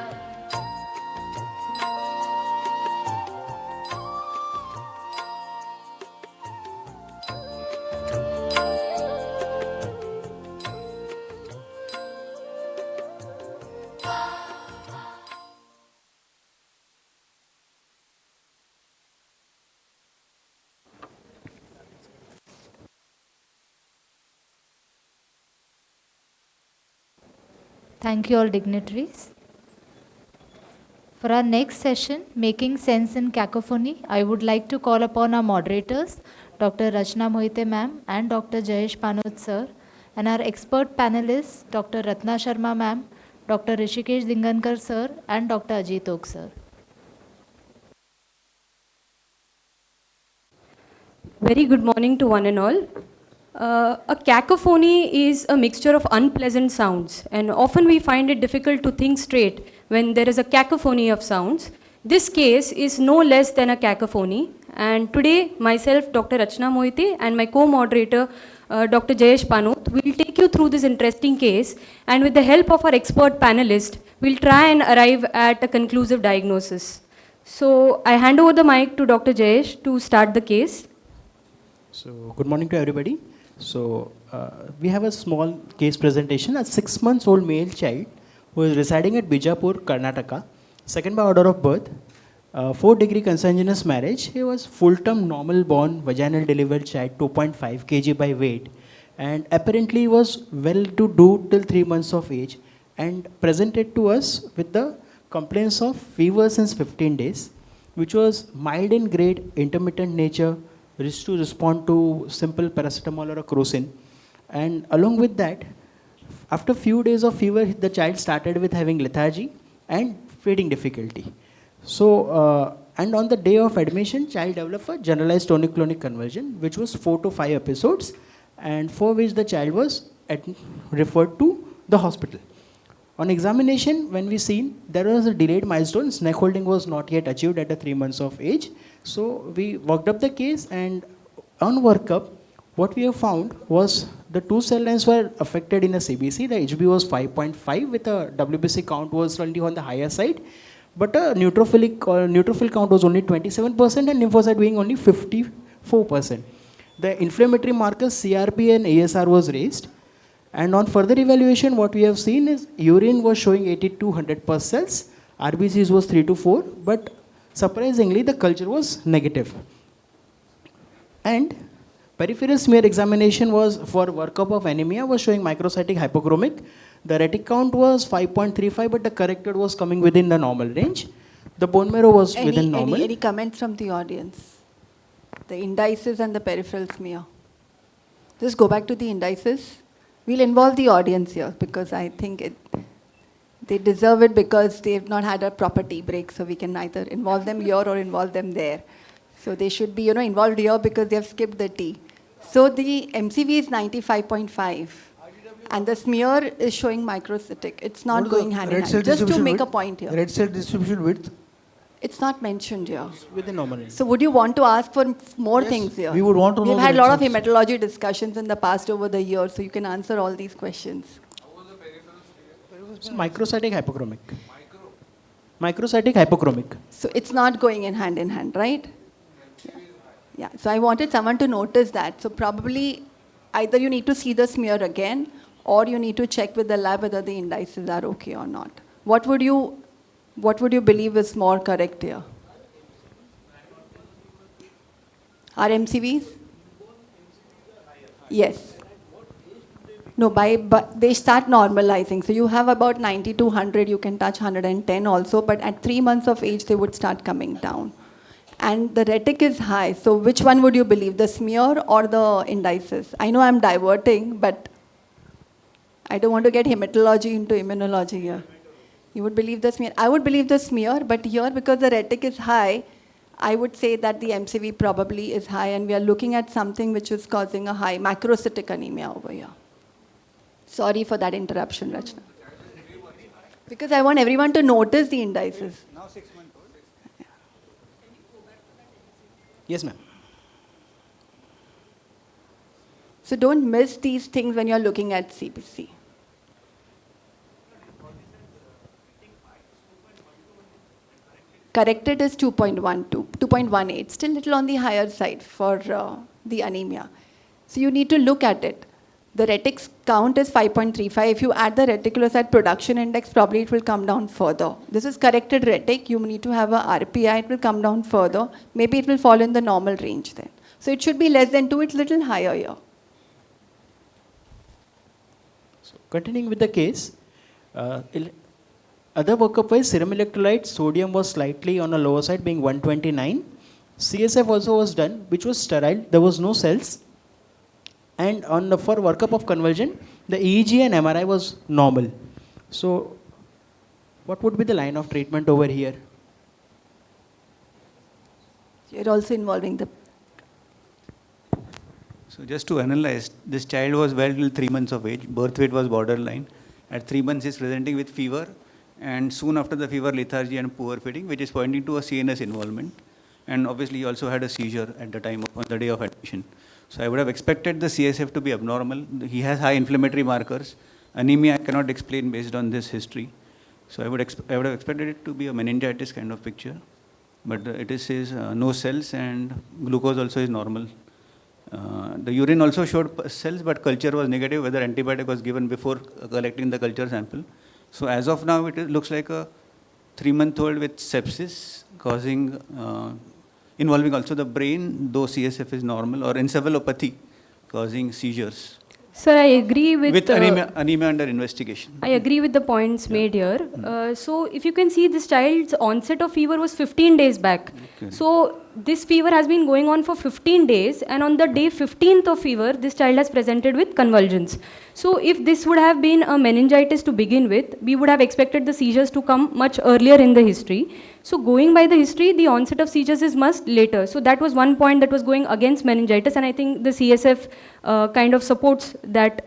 Thank you all dignitaries. For our next session, Making Sense in Cacophony, I would like to call upon our moderators, Dr. Rachna Mohite ma'am and Dr. Jayesh Panot sir, and our expert panelists, Dr. Ratna Sharma ma'am, Dr. Rishikesh Dingankar sir, and Dr. Ajit Ok sir. Very good morning to one and all. A cacophony is a mixture of unpleasant sounds, and often we find it difficult to think straight when there is a cacophony of sounds. This case is no less than a cacophony, and today myself, Dr. Rachna Mohite, and my co-moderator, Dr. Jayesh Panot, will take you through this interesting case, and with the help of our expert panelist, we'll try and arrive at a conclusive diagnosis. So I hand over the mic to Dr. Jayesh to start the case. So, good morning to everybody. So, we have a small case presentation. A 6 months old male child who is residing at Bijapur, Karnataka, second by order of birth, 4-degree consanguineous marriage. He was full-term normal born, vaginal delivered child, 2.5 kg by weight, and apparently was well to do till 3 months of age, and presented to us with the complaints of fever since 15 days, which was mild in grade, intermittent nature, risk to respond to simple paracetamol or a crocin. And along with that, after few days of fever, the child started with having lethargy and feeding difficulty. So, and on the day of admission, child developed a generalized tonic-clonic conversion, which was 4 to 5 episodes, and for which the child was referred to the hospital. On examination, when we seen, there was a delayed milestone. Neck holding was not yet achieved at the 3 months of age. So we worked up the case, and on workup, what we have found was the 2 cell lines were affected in a CBC. The HB was 5.5 with a WBC count was slightly on the higher side, but a neutrophil count was only 27% and lymphocyte being only 54%. The inflammatory markers CRP and ASR was raised. And on further evaluation, what we have seen is urine was showing 80 to 100 per cells, RBCs was 3 to 4, but surprisingly, the culture was negative. And peripheral smear examination was for workup of anemia was showing microcytic hypochromic. The retic count was 5.35, but the corrected was coming within the normal range. The bone marrow was within normal. Any comments from the audience? The indices and the peripheral smear. Just go back to the indices. We'll involve the audience here because I think they deserve it because they've not had a proper tea break, so we can either involve them here or involve them there. So they should be, involved here because they have skipped the tea. So the MCV is 95.5, and the smear is showing microcytic. It's not going hand in hand. Just to make a point here. Red cell distribution width? It's not mentioned here. Within normal range. So would you want to ask for more things here? We would want to know. We've had a lot of hematology discussions in the past over the years, so you can answer all these questions. So microcytic hypochromic. Microcytic hypochromic. So it's not going in hand, right? Yeah. So I wanted someone to notice that. So probably either you need to see the smear again, or you need to check with the lab whether the indices are okay or not. What would you believe is more correct here? Are MCVs? Yes. No, but they start normalizing. So you have about 90 to 100, you can touch 110 also, but at 3 months of age, they would start coming down. And the retic is high. So which one would you believe, the smear or the indices? I know I'm diverting, but I don't want to get hematology into immunology here. You would believe the smear. I would believe the smear, but here because the retic is high, I would say that the MCV probably is high, and we are looking at something which is causing a high macrocytic anemia over here. Sorry for that interruption, Rachna. Because I want everyone to notice the indices. Now 6 months old. Yes, ma'am. So don't miss these things when you're looking at CBC. Corrected is 2.12, 2.18, still little on the higher side for the anemia. So you need to look at it. The retic count is 5.35. If you add the reticulocyte production index, probably it will come down further. This is corrected retic. You need to have a RPI. It will come down further. Maybe it will fall in the normal range then. So it should be less than 2. It's little higher here. So continuing with the case, Other workup-wise, serum electrolyte, sodium was slightly on the lower side, being 129. CSF also was done, which was sterile. There was no cells. And on the for workup of conversion, the EEG and MRI was normal. So, what would be the line of treatment over here? You're also involving the. So just to analyze, this child was well till 3 months of age. Birth weight was borderline. At 3 months, he is presenting with fever, and soon after the fever, lethargy and poor feeding, which is pointing to a CNS involvement. And obviously, he also had a seizure at the time on the day of admission. So I would have expected the CSF to be abnormal. He has high inflammatory markers. Anemia I cannot explain based on this history. So I would have expected it to be a meningitis kind of picture. But it says no cells, and glucose also is normal. The urine also showed cells, but culture was negative, whether antibiotic was given before collecting the culture sample. So as of now, it looks like a 3-month-old with sepsis causing, involving also the brain, though CSF is normal, or encephalopathy causing seizures. Sir, I agree with anemia under investigation. I agree with the points made here. So if you can see, this child's onset of fever was 15 days back. Okay. So this fever has been going on for 15 days, and on the day 15th of fever, this child has presented with convulsions. So if this would have been a meningitis to begin with, we would have expected the seizures to come much earlier in the history. So going by the history, the onset of seizures is much later. So that was one point that was going against meningitis, and I think the CSF kind of supports that,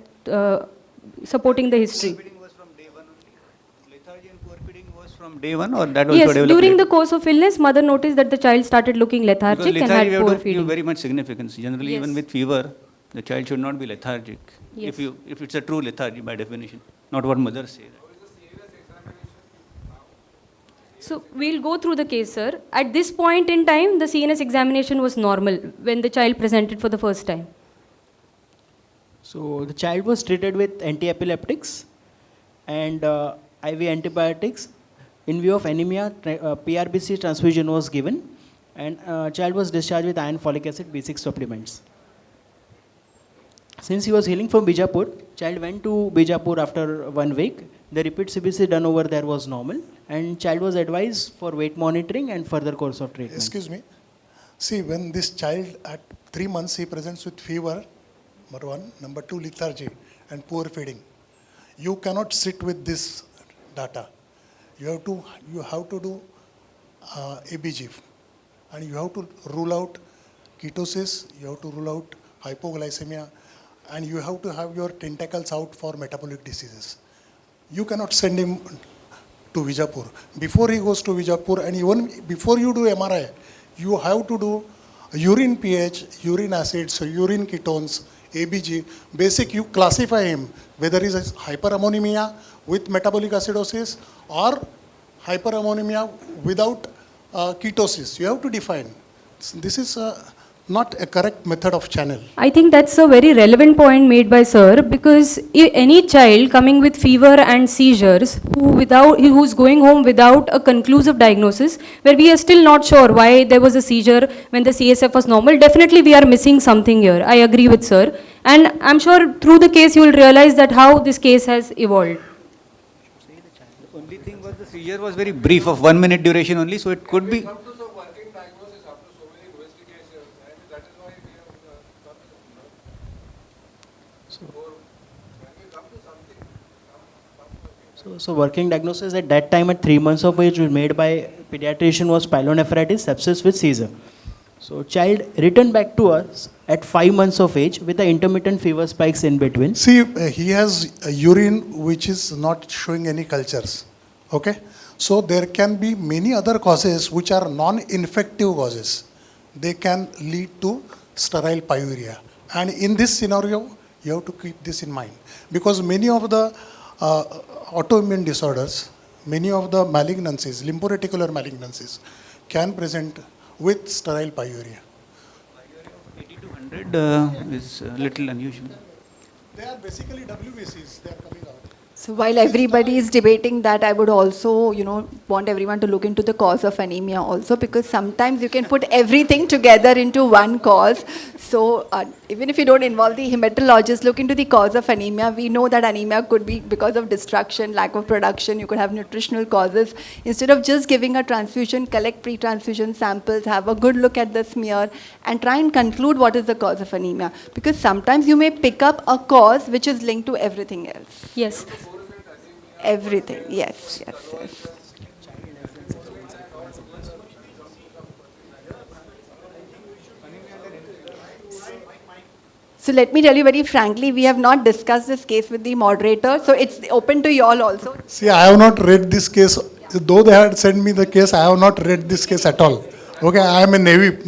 supporting the history. Feeding was from day 1 only? Lethargy and poor feeding was from day 1, or that also Yes, developed during later? the course of illness, mother noticed that the child started looking lethargic Because and lethargy had we poor have to give feeding. very much significance. Generally, Yes. even with fever, the child should not be lethargic. Yes. If it's a true lethargy by definition, not what mothers say. So we'll go through the case, sir. At this point in time, the CNS examination was normal when the child presented for the first time. So the child was treated with anti-epileptics and IV antibiotics. In view of anemia, PRBC transfusion was given, and child was discharged with iron folic acid B6 supplements. Since he was healing from Bijapur, child went to Bijapur after 1 week. The repeat CBC done over there was normal, and child was advised for weight monitoring and further course of treatment. Excuse me. See, when this child at 3 months, he presents with fever, number 1, number 2, lethargy and poor feeding. You cannot sit with this data. You have to do ABG, and you have to rule out ketosis, you have to rule out hypoglycemia, and you have to have your tentacles out for metabolic diseases. You cannot send him to Vijapur. Before he goes to Vijapur, and even before you do MRI, you have to do urine pH, urine acids, urine ketones, ABG. Basic, you classify him whether he is hyperammonemia with metabolic acidosis or hyperammonemia without ketosis. You have to define. This is not a correct method of channel. I think that's a very relevant point made by sir, because any child coming with fever and seizures who's going home without a conclusive diagnosis, where we are still not sure why there was a seizure when the CSF was normal, definitely we are missing something here. I agree with sir, and I'm sure through the case you will realize that how this case has evolved. The only thing was the seizure was very brief, of 1 minute duration only, so it could be. So working diagnosis at that time at 3 months of age was made by pediatrician was pyelonephritis, sepsis with seizure. So child returned back to us at 5 months of age with the intermittent fever spikes in between. See, he has a urine which is not showing any cultures. Okay? So there can be many other causes which are non-infective causes. They can lead to sterile pyuria. And in this scenario, you have to keep this in mind. Because many of the autoimmune disorders, many of the malignancies, lymphoreticular malignancies, can present with sterile pyuria. 80 to 100 is a little unusual. They are basically WBCs, they are coming out. So while everybody is debating that, I would also, want everyone to look into the cause of anemia also, because sometimes you can put everything together into one cause. So even if you don't involve the hematologist, look into the cause of anemia. We know that anemia could be because of destruction, lack of production. You could have nutritional causes. Instead of just giving a transfusion, collect pre-transfusion samples, have a good look at the smear, and try and conclude what is the cause of anemia. Because sometimes you may pick up a cause which is linked to everything else. Yes. Everything, yes, yes, yes. So let me tell you very frankly, we have not discussed this case with the moderator, so it's open to you all also. See, I have not read this case. Though they had sent me the case, I have not read this case at all. Okay, I am a naive,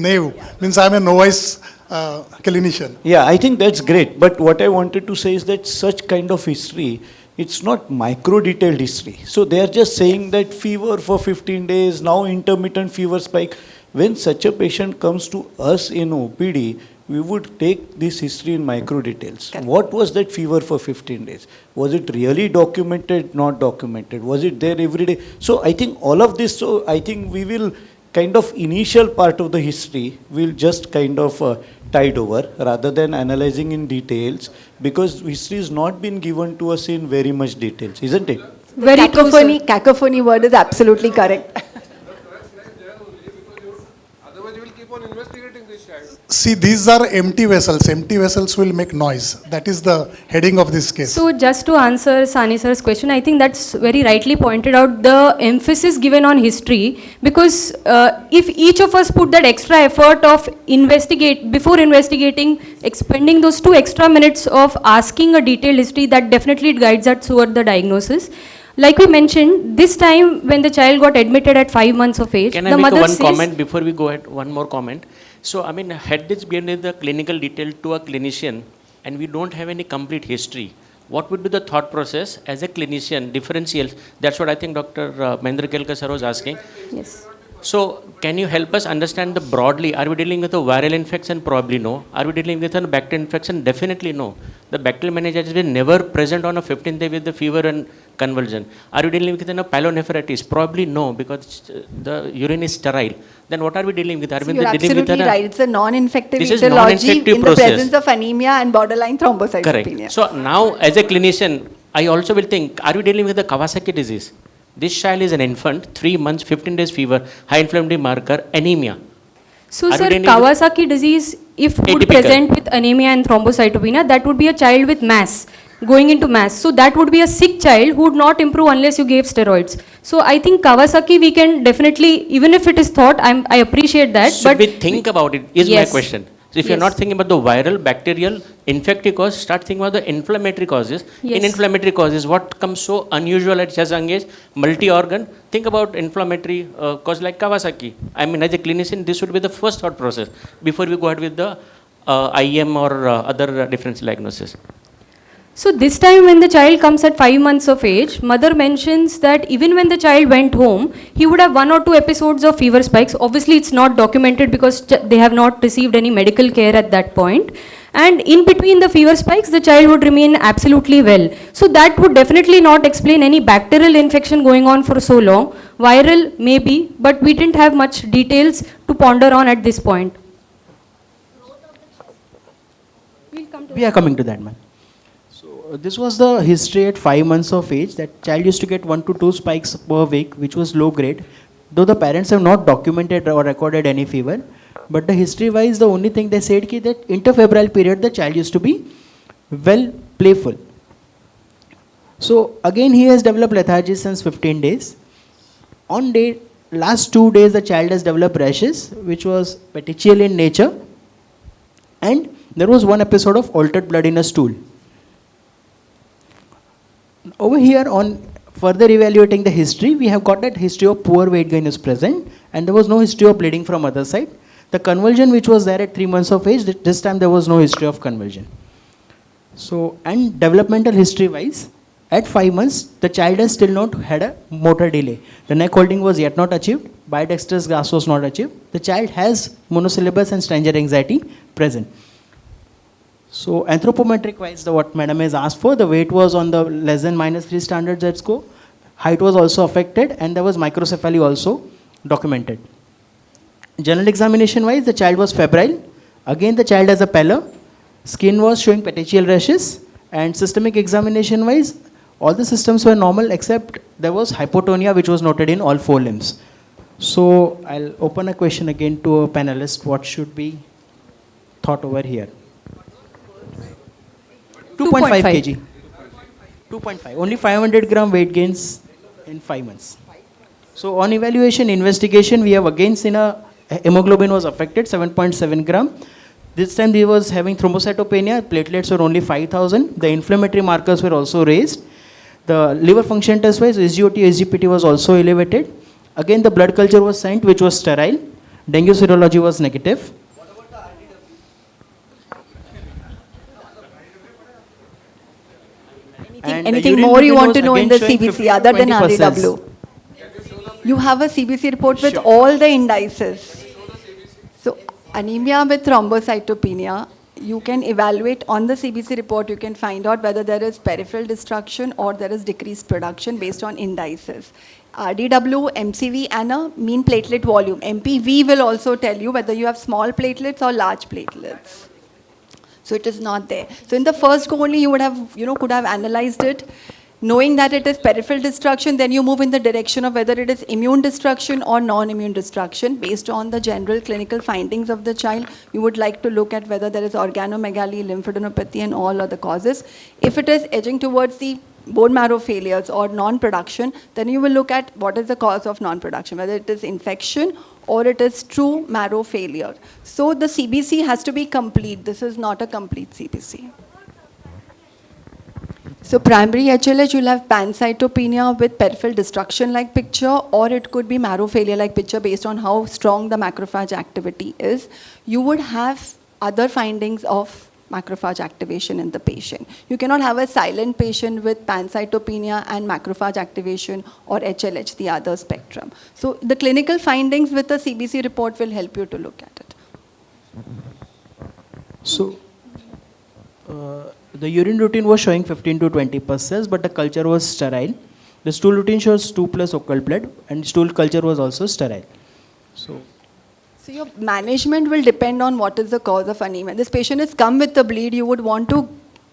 means I am a novice clinician. Yeah, I think that's great. But what I wanted to say is that such kind of history, it's not micro-detailed history. So they are just saying that fever for 15 days, now intermittent fever spike. When such a patient comes to us in OPD, we would take this history in micro details. What was that fever for 15 days? Was it really documented, not documented? Was it there every day? So I think all of this, so I think we will kind of initial part of the history, we'll just kind of tide over rather than analyzing in details, because history has not been given to us in very much details, isn't it? Very cacophony word is absolutely correct. See, these are empty vessels. Empty vessels will make noise. That is the heading of this case. So just to answer Sani sir's question, I think that's very rightly pointed out, the emphasis given on history, because if each of us put that extra effort of before investigating, expending those 2 extra minutes of asking a detailed history, that definitely guides us toward the diagnosis. Like we mentioned, this time when the child got admitted at 5 months of age, Can the I make mother one says, comment before we go ahead? One more comment. So, I mean, had this been the clinical detail to a clinician and we don't have any complete history, what would be the thought process as a clinician, differential? That's what I think Dr. Mahendra Kelkar sir was asking. Yes. So, can you help us understand the broadly, are we dealing with a viral infection? Probably no. Are we dealing with a bacterial infection? Definitely no. The bacterial meningitis is never present on a 15th day with the fever and convulsion. Are we dealing with a pyelonephritis? Probably no, because the urine is sterile. Then what are we dealing with? Are we You're dealing with absolutely right. It's a non-infective This is etiology non-infective in process. the presence of anemia and borderline thrombocytopenia. Correct. So now, as a clinician, I also will think, are we dealing with the Kawasaki disease? This child is an infant, 3 months, 15 days fever, high inflammatory marker, anemia. so Are sir, we dealing Kawasaki disease, if would Atypical. present with anemia and thrombocytopenia, that would be a child with mass, going into mass. So that would be a sick child who would not improve unless you gave steroids. So I think Kawasaki we can definitely, even if it is thought, I appreciate that. Should but we think about it, is Yes. my question. So if you're Yes. not thinking about the viral, bacterial, infective cause, start thinking about the inflammatory causes. Yes. In inflammatory causes, what comes so unusual at such young age, multi-organ, think about inflammatory cause like Kawasaki. I mean, as a clinician, this would be the first thought process before we go ahead with the IM or other differential diagnosis. So this time when the child comes at 5 months of age, mother mentions that even when the child went home, he would have 1 or 2 episodes of fever spikes. Obviously it's not documented because they have not received any medical care at that point. And in between the fever spikes, the child would remain absolutely well. So that would definitely not explain any bacterial infection going on for so long. Viral maybe, but we didn't have much details to ponder on at this point. We are coming to that, man. So this was the history at 5 months of age. That child used to get 1 to 2 spikes per week, which was low grade. Though the parents have not documented or recorded any fever, but the history wise, the only thing they said ki that interfebrile period, the child used to be well playful. So again, he has developed lethargy since 15 days. On last 2 days, the child has developed rashes, which was petechial in nature, and there was 1 episode of altered blood in a stool. Over here, on further evaluating the history, we have got that history of poor weight gain is present, and there was no history of bleeding from other side. The convulsion which was there at 3 months of age, this time there was no history of convulsion. So, and developmental history wise, at 5 months, the child has still not had a motor delay. The neck holding was yet not achieved, bidextrous grasp was not achieved. The child has monosyllabus and stranger anxiety present. So anthropometric wise, what madam has asked for, the weight was on the less than -3 standard Z-score. Height was also affected, and there was microcephaly also documented. General examination wise, the child was febrile. Again, the child has a pallor. Skin was showing petechial rashes, and systemic examination wise, all the systems were normal except there was hypotonia which was noted in all 4 limbs. So I'll open a question again to a panelist. What should be thought over here? 2.5 kg. 2.5. Only 500 gram weight gains in 5 months. So on evaluation investigation, we have again seen a hemoglobin was affected, 7.7 gram. This time he was having thrombocytopenia, platelets were only 5,000. The inflammatory markers were also raised. The liver function test wise, SGOT, SGPT was also elevated. Again, the blood culture was sent, which was sterile. Dengue serology was negative. Anything more you want to know in the CBC other than RDW? You have a CBC report with all the indices. So anemia with thrombocytopenia, you can evaluate on the CBC report, you can find out whether there is peripheral destruction or there is decreased production based on indices. RDW, MCV and a mean platelet volume. MPV will also tell you whether you have small platelets or large platelets. So it is not there. So in the first go only you would have, could have analyzed it. Knowing that it is peripheral destruction, then you move in the direction of whether it is immune destruction or non-immune destruction. Based on the general clinical findings of the child, you would like to look at whether there is organomegaly, lymphadenopathy and all other causes. If it is edging towards the bone marrow failures or non-production, then you will look at what is the cause of non-production, whether it is infection or it is true marrow failure. So the CBC has to be complete. This is not a complete CBC. So primary HLH, you'll have pancytopenia with peripheral destruction like picture, or it could be marrow failure like picture based on how strong the macrophage activity is. You would have other findings of macrophage activation in the patient. You cannot have a silent patient with pancytopenia and macrophage activation or HLH, the other spectrum. So the clinical findings with the CBC report will help you to look at it. So the urine routine was showing 15 to 20 pulses, but the culture was sterile. The stool routine shows 2 plus occult blood, and stool culture was also sterile. So your management will depend on what is the cause of anemia. This patient has come with a bleed, you would want to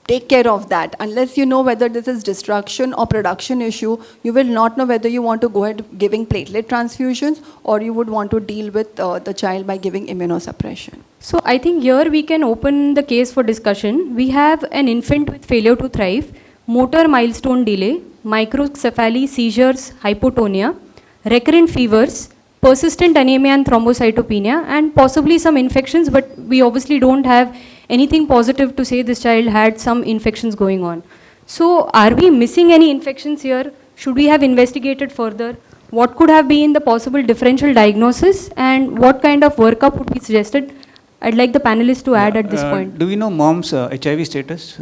take care of that. Unless you know whether this is destruction or production issue, you will not know whether you want to go ahead giving platelet transfusions or you would want to deal with the child by giving immunosuppression. So I think here we can open the case for discussion. We have an infant with failure to thrive, motor milestone delay, microcephaly, seizures, hypotonia, recurrent fevers, persistent anemia and thrombocytopenia, and possibly some infections, but we obviously don't have anything positive to say this child had some infections going on. So are we missing any infections here? Should we have investigated further? What could have been the possible differential diagnosis and what kind of workup would be suggested? I'd like the panelists to add at this point. Do we know mom's HIV status?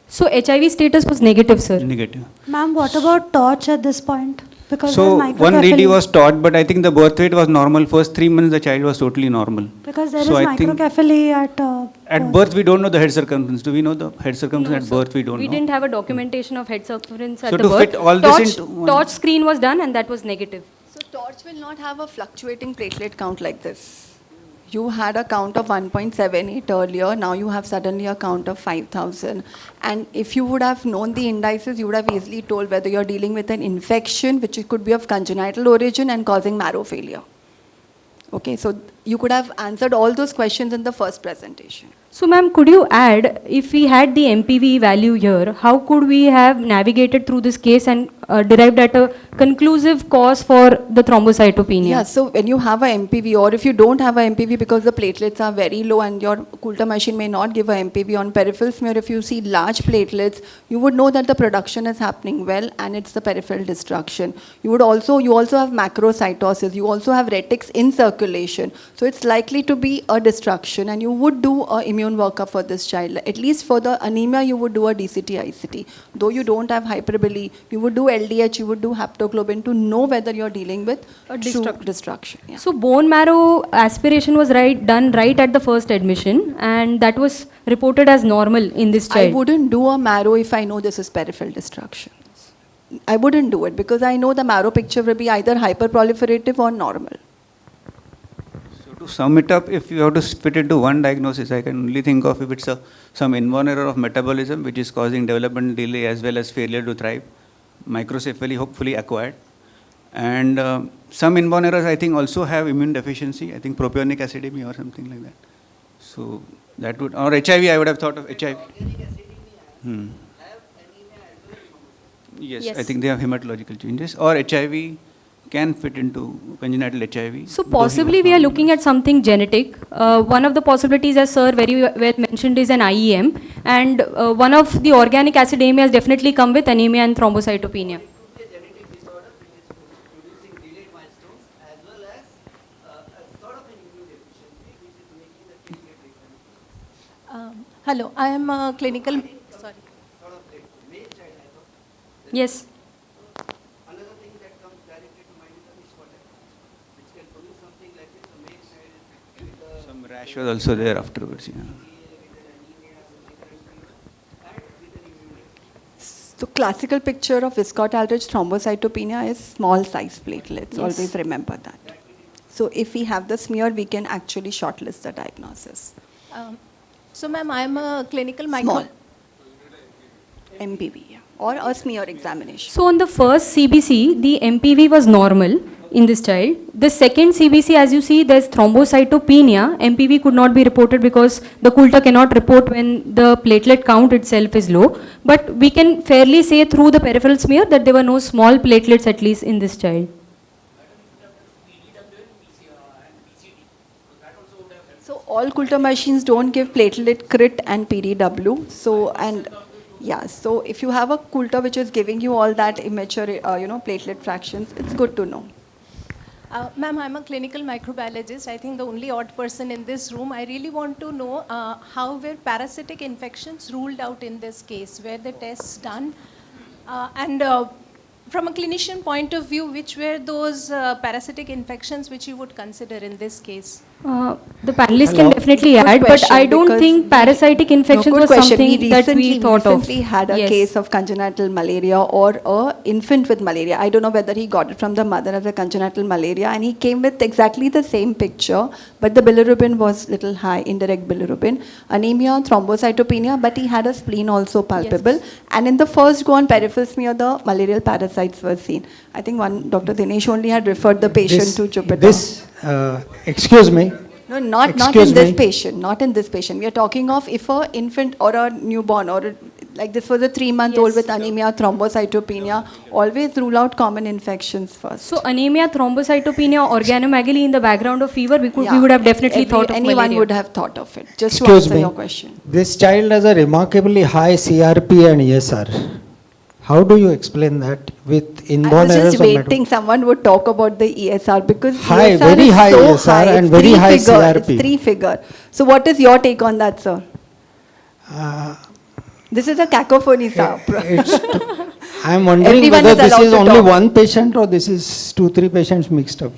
So HIV status was negative, sir. Negative. Ma'am, what about torch at this point? Because So there's one lady microcephaly. was taught, but I think the birth weight was normal. First 3 months the child was totally normal. Because there So is I think microcephaly at birth we don't know the head circumference. Do we know the head circumference at birth? We don't know. We didn't have a documentation of head circumference at So the to birth. fit all this into one- Torch screen was done and that was negative. So torch will not have a fluctuating platelet count like this. You had a count of 1.78 earlier, now you have suddenly a count of 5,000. And if you would have known the indices, you would have easily told whether you're dealing with an infection, which could be of congenital origin and causing marrow failure. Okay, so you could have answered all those questions in the first presentation. So ma'am, could you add, if we had the MPV value here, how could we have navigated through this case and derived at a conclusive cause for the thrombocytopenia? Yeah, so when you have a MPV or if you don't have a MPV because the platelets are very low and your Coulter machine may not give a MPV on peripheral smear, if you see large platelets, you would know that the production is happening well and it's the peripheral destruction. You also have macrocytosis, you also have retics in circulation. So it's likely to be a destruction and you would do a immune workup for this child. At least for the anemia, you would do a DCT, ICT. Though you don't have hyperbole, you would do LDH, you would do haptoglobin to know whether you're dealing with A true destruction. Yeah. So bone marrow aspiration was done right at the first admission and that was reported as normal in this child. I wouldn't do a marrow if I know this is peripheral destruction. I wouldn't do it because I know the marrow picture will be either hyperproliferative or normal. So to To sum it up, if you have to fit it to one diagnosis, I can only think of if it's some inborn error of metabolism which is causing development delay as well as failure to thrive, microcephaly hopefully acquired. And some inborn errors I think also have immune deficiency, I think propionic acidemia or something like that. So that would, or HIV, I would have thought of HIV. Yes, I think they have hematological changes. Or HIV can fit into congenital HIV. So possibly we are looking at something genetic. One of the possibilities, as sir very well mentioned, is an IEM. And one of the organic acidemia has definitely come with anemia and thrombocytopenia. Hello, I am a clinical. Sorry. Yes. Some rash was also there afterwards. Yeah. So classical picture of viscotalrich thrombocytopenia is small size platelets. Yes. Always remember that. So if we have the smear, we can actually shortlist the diagnosis. So, ma'am, I am a clinical Small. MPV, yeah. Or a smear examination. So on the first CBC, the MPV was normal in this child. The second CBC, as you see, there's thrombocytopenia. MPV could not be reported because the Coulter cannot report when the platelet count itself is low. But we can fairly say through the peripheral smear that there were no small platelets at least in this child. So all Coulter machines don't give platelet crit and PDW. So, and yeah, so if you have a Coulter which is giving you all that immature, platelet fractions, it's good to know. Ma'am, I'm a clinical microbiologist. I think the only odd person in this room. I really want to know how were parasitic infections ruled out in this case? Were the tests done? And from a clinician point of view, which were those parasitic infections which you would consider in this case? The panelists can definitely add, but I don't think parasitic infections was something that we thought of. We recently had a case of congenital malaria or a infant with malaria. I don't know whether he got it from the mother as a congenital malaria, and he came with exactly the same picture, but the bilirubin was little high, indirect bilirubin, anemia, thrombocytopenia, but he had a spleen also palpable. Yes. And in the first go on peripheral smear, the malarial parasites were seen. I think Dr. Dinesh only had referred the patient to Jupiter. Excuse me. No, not in this patient. Not in this patient. We are talking of if an infant or a newborn or like this was a 3-month-old with anemia, thrombocytopenia, always rule out common infections first. So anemia, thrombocytopenia, organomegaly in the background of fever, we would have definitely thought of anyone malaria. would have thought of it. Just Excuse to answer me. your question. This child has a remarkably high CRP and ESR. How do you explain that with inborn I was errors just waiting someone would talk about the ESR because high, ESR very is high so ESR high. and It's very high three-figure. CRP. It's 3-figure. So what is your take on that, sir? This is a cacophony, sir. I am wondering Everyone whether is this allowed is to only talk. one patient or this is 2-3 patients mixed up.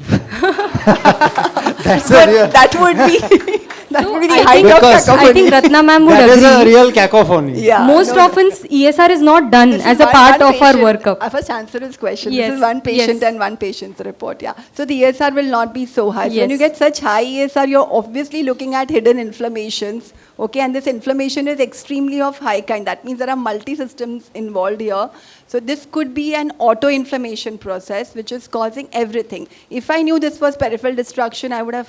That's But a real that would be that would be the I height think, of cacophony. I think Ratna ma'am would That agree. is a real cacophony. Yeah, Most no, often ESR is not done This as is a part one of our patient. workup. I first answer his question. Yes, This is one patient yes. and one patient's report. Yeah. So the ESR will not be so high. So when you Yes. get such high ESR, you're obviously looking at hidden inflammations. Okay, and this inflammation is extremely of high kind. That means there are multi-systems involved here. So this could be an auto-inflammation process which is causing everything. If I knew this was peripheral destruction, I would have,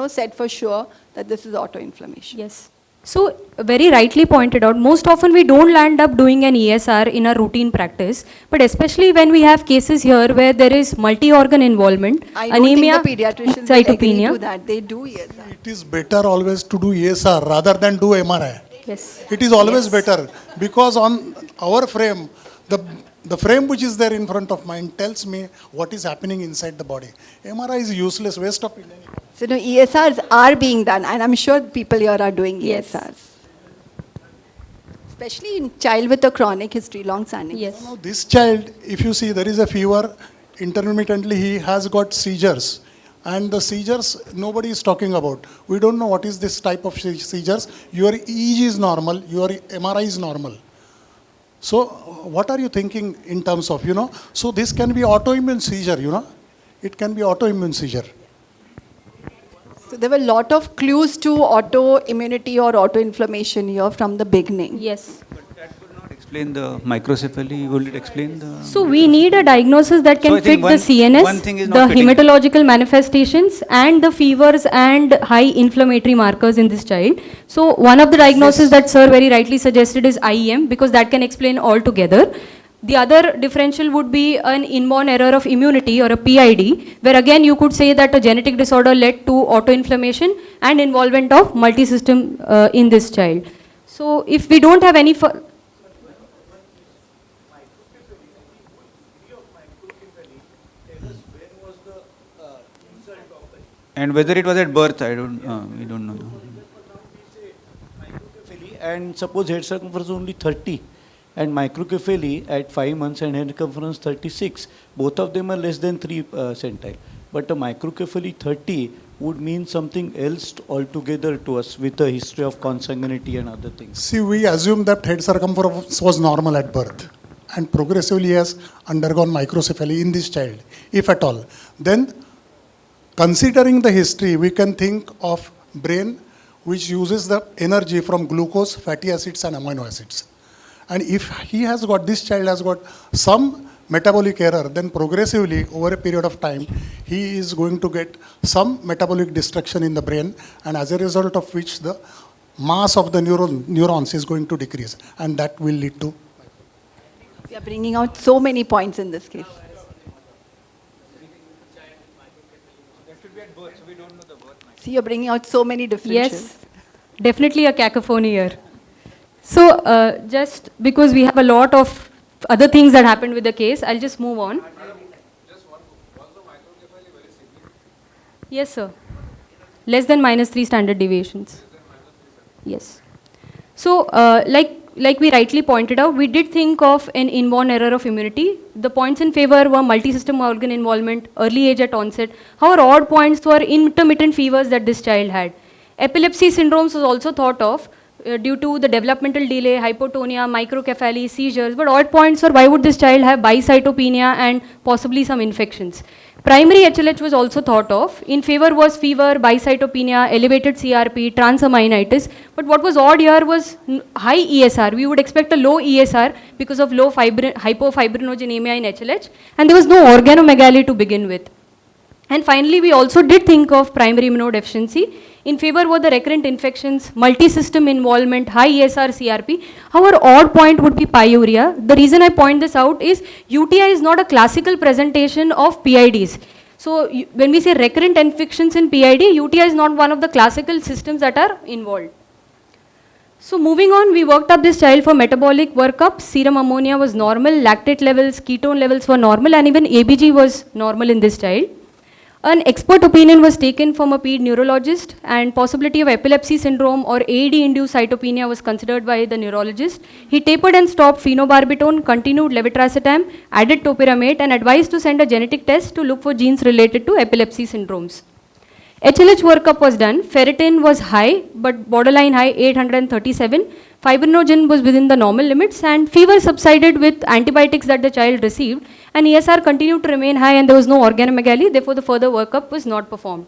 said for sure that this is auto-inflammation. Yes. So very rightly pointed out, most often we don't land up doing an ESR in our routine practice, but especially when we have cases here where there is multi-organ involvement, I don't anemia, think the pediatricians will agree cytopenia. to that. They do ESR. It is better always to do ESR rather than do MRI. Yes. It is always better because on our frame, the frame which is there in front of mine tells me what is happening inside the body. MRI is useless, waste of energy. So no, ESRs are being done, and I'm sure people here are doing ESRs. Especially in child with a chronic history, long-standing. Yes. Now this child, if you see, there is a fever, intermittently he has got seizures. And the seizures, nobody is talking about. We don't know what is this type of seizures. Your EEG is normal, your MRI is normal. So what are you thinking in terms of, So this can be autoimmune seizure, It can be autoimmune seizure. So there were a lot of clues to autoimmunity or autoinflammation here from the beginning. Yes. Explain the microcephaly, will it explain the... So we need a diagnosis that So can I fit think the one CNS, thing is the not fitting. hematological manifestations and the fevers and high inflammatory markers in this child. So one of the diagnoses that sir very rightly suggested is IEM because that can explain all together. The other differential would be an inborn error of immunity or a PID, where again you could say that a genetic disorder led to autoinflammation and involvement of multisystem in this child. So if we don't have any... And whether it was at birth, we don't know. And suppose head circumference only 30 and microcephaly at 5 months and head circumference 36. Both of them are less than 3 centile. But a microcephaly 30 would mean something else altogether to us with a history of consanguinity and other things. See, we assume that head circumference was normal at birth and progressively has undergone microcephaly in this child, if at all. Then, considering the history, we can think of brain which uses the energy from glucose, fatty acids and amino acids. And if this child has got some metabolic error, then progressively over a period of time, he is going to get some metabolic destruction in the brain, and as a result of which the mass of the neurons is going to decrease, and that will lead to... We are bringing out so many points in this case. See, you're bringing out so many differentials. Yes, definitely a cacophony here. So just because we have a lot of other things that happened with the case, I'll just move on. Yes, sir. Less than -3 standard deviations. Yes. So like we rightly pointed out, we did think of an inborn error of immunity. The points in favor were multi-system organ involvement, early age at onset. However, odd points were intermittent fevers that this child had. Epilepsy syndromes was also thought of due to the developmental delay, hypotonia, microcephaly, seizures. But odd points were why would this child have bicytopenia and possibly some infections. Primary HLH was also thought of. In favor was fever, bicytopenia, elevated CRP, transaminitis. But what was odd here was high ESR. We would expect a low ESR because of low hypofibrinogenemia in HLH. And there was no organomegaly to begin with. And finally, we also did think of primary immunodeficiency. In favor were the recurrent infections, multi-system involvement, high ESR CRP. However, odd point would be pyuria. The reason I point this out is UTI is not a classical presentation of PIDs. So when we say recurrent infections in PID, UTI is not one of the classical systems that are involved. So moving on, we worked up this child for metabolic workup. Serum ammonia was normal, lactate levels, ketone levels were normal, and even ABG was normal in this child. An expert opinion was taken from a ped neurologist, and possibility of epilepsy syndrome or AD-induced cytopenia was considered by the neurologist. He tapered and stopped phenobarbital, continued levetiracetam, added topiramate, and advised to send a genetic test to look for genes related to epilepsy syndromes. HLH workup was done. Ferritin was high, but borderline high, 837. Fibrinogen was within the normal limits, and fever subsided with antibiotics that the child received, and ESR continued to remain high, and there was no organomegaly. Therefore, the further workup was not performed.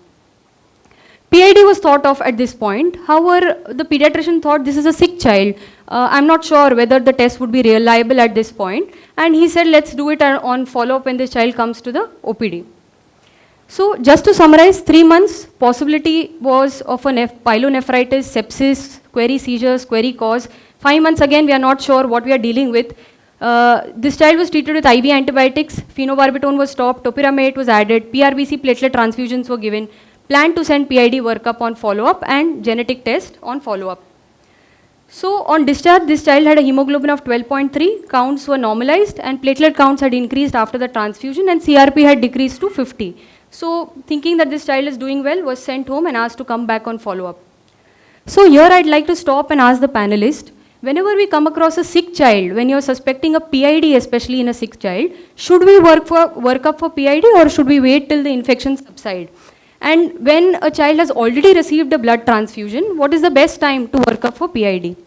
PID was thought of at this point. However, the pediatrician thought this is a sick child. I'm not sure whether the test would be reliable at this point, and he said, let's do it on follow-up when this child comes to the OPD. So just to summarize, 3 months, possibility was of a pyelonephritis, sepsis, query seizures, query cause. 5 months again, we are not sure what we are dealing with. This child was treated with IV antibiotics, phenobarbital was stopped, topiramate was added, PRBC platelet transfusions were given, planned to send PID workup on follow-up and genetic test on follow-up. So on discharge, this child had a hemoglobin of 12.3, counts were normalized, and platelet counts had increased after the transfusion, and CRP had decreased to 50. So thinking that this child is doing well, was sent home and asked to come back on follow-up. So here I'd like to stop and ask the panelist, whenever we come across a sick child, when you're suspecting a PID, especially in a sick child, should we work up for PID or should we wait till the infection subside? And when a child has already received a blood transfusion, what is the best time to work up for PID?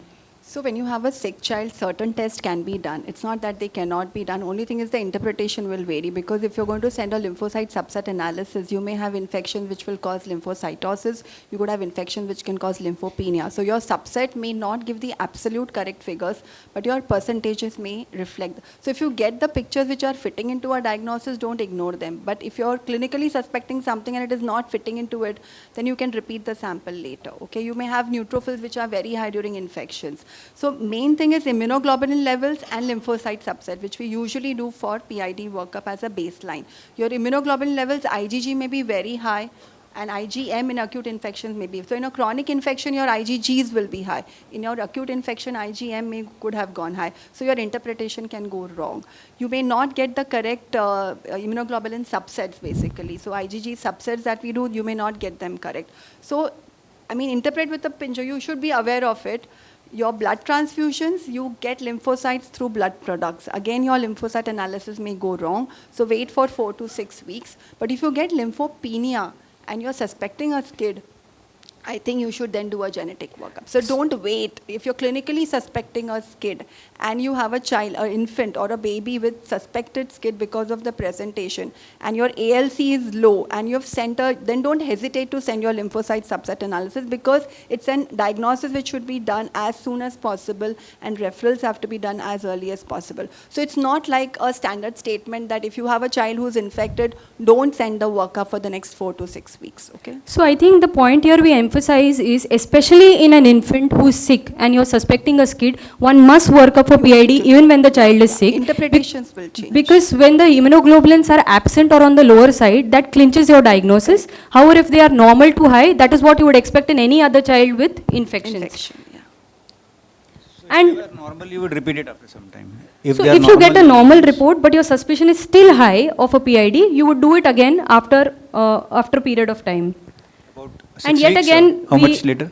So when you have a sick child, certain tests can be done. It's not that they cannot be done. Only thing is the interpretation will vary, because if you're going to send a lymphocyte subset analysis, you may have infections which will cause lymphocytosis. You could have infections which can cause lymphopenia. So your subset may not give the absolute correct figures, but your percentages may reflect. So if you get the pictures which are fitting into a diagnosis, don't ignore them. But if you're clinically suspecting something and it is not fitting into it, then you can repeat the sample later. Okay, you may have neutrophils which are very high during infections. So main thing is immunoglobulin levels and lymphocyte subset, which we usually do for PID workup as a baseline. Your immunoglobulin levels, IgG may be very high, and IgM in acute infections may be. So in a chronic infection, your IgGs will be high. In your acute infection, IgM could have gone high. So your interpretation can go wrong. You may not get the correct immunoglobulin subsets, basically. So IgG subsets that we do, you may not get them correct. So, I mean, interpret with a pinch. You should be aware of it. Your blood transfusions, you get lymphocytes through blood products. Again, your lymphocyte analysis may go wrong. So wait for 4 to 6 weeks. But if you get lymphopenia and you're suspecting a SCID, I think you should then do a genetic workup. So don't wait. If you're clinically suspecting a SCID and you have a child, an infant or a baby with suspected SCID because of the presentation, and your ALC is low and you've sent then don't hesitate to send your lymphocyte subset analysis, because it's a diagnosis which should be done as soon as possible and referrals have to be done as early as possible. So it's not like a standard statement that if you have a child who's infected, don't send the workup for the next 4 to 6 weeks. Okay. So I think the point here we emphasize is, especially in an infant who is sick and you're suspecting a SCID, one must work up for PID even when the child is sick. Interpretations will change. Because when the immunoglobulins are absent or on the lower side, that clinches your diagnosis. However, if they are normal to high, that is what you would expect in any other child with infections. And if they were normal, you would repeat it after some time. So if you get a normal report, but your suspicion is still high of a PID, you would do it again after a period of time. About 6 and yet weeks, again, how much later?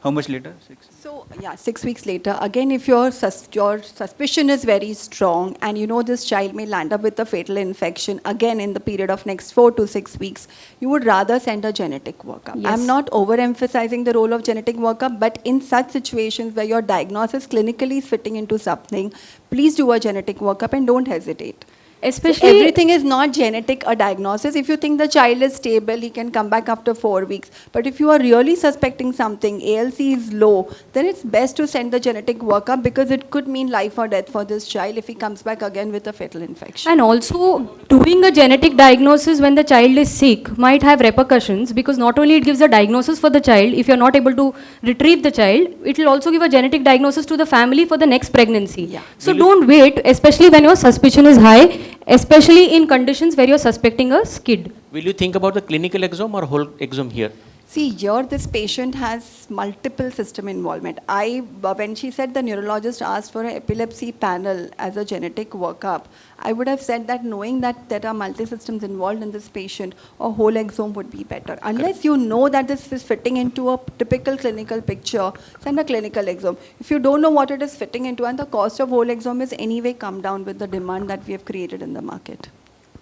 How much later? 6. So yeah, 6 weeks later, again, if your suspicion is very strong and you know this child may land up with a fatal infection, again in the period of next 4 to 6 weeks, you would rather send a genetic workup. Yes. I'm not overemphasizing the role of genetic workup, but in such situations where your diagnosis clinically is fitting into something, please do a genetic workup and don't hesitate. Especially, so everything is not genetic a diagnosis. If you think the child is stable, he can come back after 4 weeks. But if you are really suspecting something, ALC is low, then it's best to send the genetic workup, because it could mean life or death for this child if he comes back again with a fatal infection. And also, doing a genetic diagnosis when the child is sick might have repercussions, because not only it gives a diagnosis for the child, if you're not able to retrieve the child, it will also give a genetic diagnosis to the family for the next pregnancy. Yeah. So don't wait, especially when your suspicion is high, especially in conditions where you're suspecting a SCID. Will you think about the clinical exome or whole exome here? See, here this patient has multiple system involvement. When she said the neurologist asked for an epilepsy panel as a genetic workup, I would have said that knowing that there are multi-systems involved in this patient, a whole exome would be better. Unless you know that this is fitting into a typical clinical picture, send a clinical exome. If you don't know what it is fitting into, and the cost of whole exome is anyway come down with the demand that we have created in the market.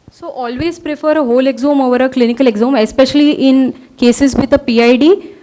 So always prefer a whole exome over a clinical exome, especially in cases with a PID,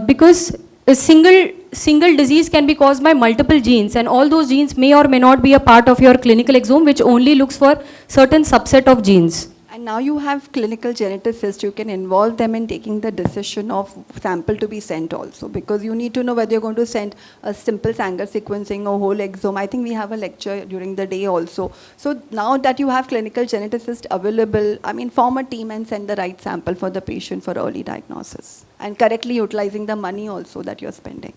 because a single disease can be caused by multiple genes, and all those genes may or may not be a part of your clinical exome, which only looks for certain subset of genes. And now you have clinical geneticists, you can involve them in taking the decision of sample to be sent also, because you need to know whether you're going to send a simple Sanger sequencing or whole exome. I think we have a lecture during the day also. So now that you have clinical geneticists available, I mean, form a team and send the right sample for the patient for early diagnosis, and correctly utilizing the money also that you're spending.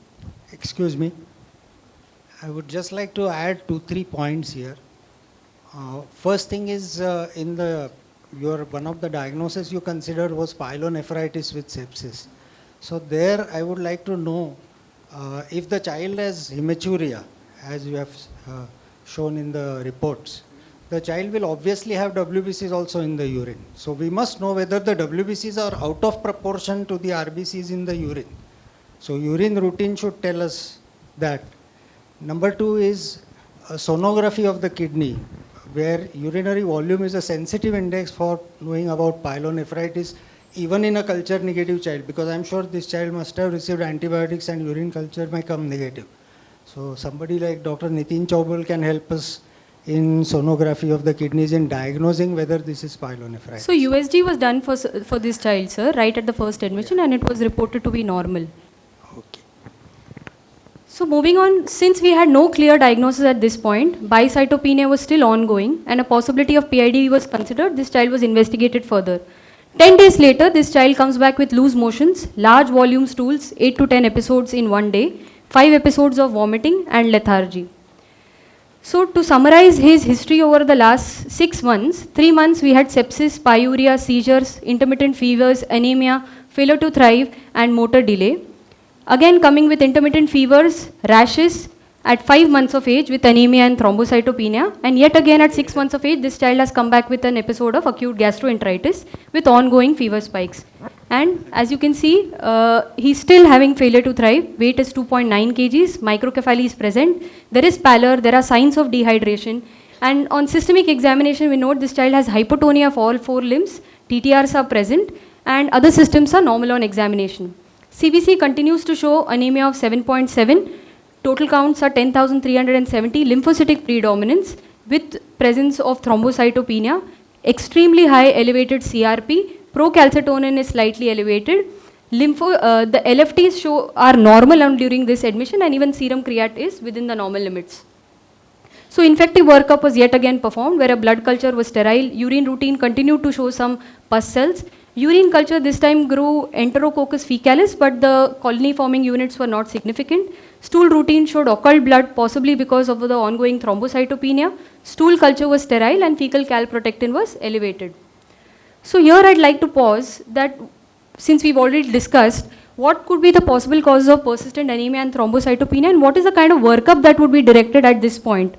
Excuse me. I would just like to add 2-3 points here. First thing is one of the diagnoses you considered was pyelonephritis with sepsis. So there I would like to know if the child has hematuria, as you have shown in the reports, the child will obviously have WBCs also in the urine. So we must know whether the WBCs are out of proportion to the RBCs in the urine. So urine routine should tell us that. Number 2 is a sonography of the kidney, where urinary volume is a sensitive index for knowing about pyelonephritis, even in a culture negative child, because I'm sure this child must have received antibiotics and urine culture may come negative. So somebody like Dr. Nitin Chaubal can help us in sonography of the kidneys in diagnosing whether this is pyelonephritis. So USG was done for this child, sir, right at the first admission, and it was reported to be normal. Okay. So moving on, since we had no clear diagnosis at this point, bicytopenia was still ongoing and a possibility of PID was considered, this child was investigated further. 10 days later, this child comes back with loose motions, large volume stools, 8 to 10 episodes in one day, 5 episodes of vomiting and lethargy. So to summarize his history over the last 6 months, 3 months we had sepsis, pyuria, seizures, intermittent fevers, anemia, failure to thrive and motor delay. Again coming with intermittent fevers, rashes at 5 months of age with anemia and thrombocytopenia, and yet again at 6 months of age this child has come back with an episode of acute gastroenteritis with ongoing fever spikes. And as you can see, he's still having failure to thrive. Weight is 2.9 kgs, microcephaly is present, there is pallor, there are signs of dehydration, and on systemic examination we note this child has hypotonia of all 4 limbs, TTRs are present, and other systems are normal on examination. CBC continues to show anemia of 7.7, total counts are 10,370, lymphocytic predominance with presence of thrombocytopenia, extremely high elevated CRP, procalcitonin is slightly elevated, the LFTs are normal during this admission, and even serum creat is within the normal limits. So infective workup was yet again performed where a blood culture was sterile, urine routine continued to show some pus cells. Urine culture this time grew Enterococcus fecalis, but the colony forming units were not significant. Stool routine showed occult blood, possibly because of the ongoing thrombocytopenia. Stool culture was sterile and fecal calprotectin was elevated. So here I'd like to pause that since we've already discussed what could be the possible causes of persistent anemia and thrombocytopenia, and what is the kind of workup that would be directed at this point.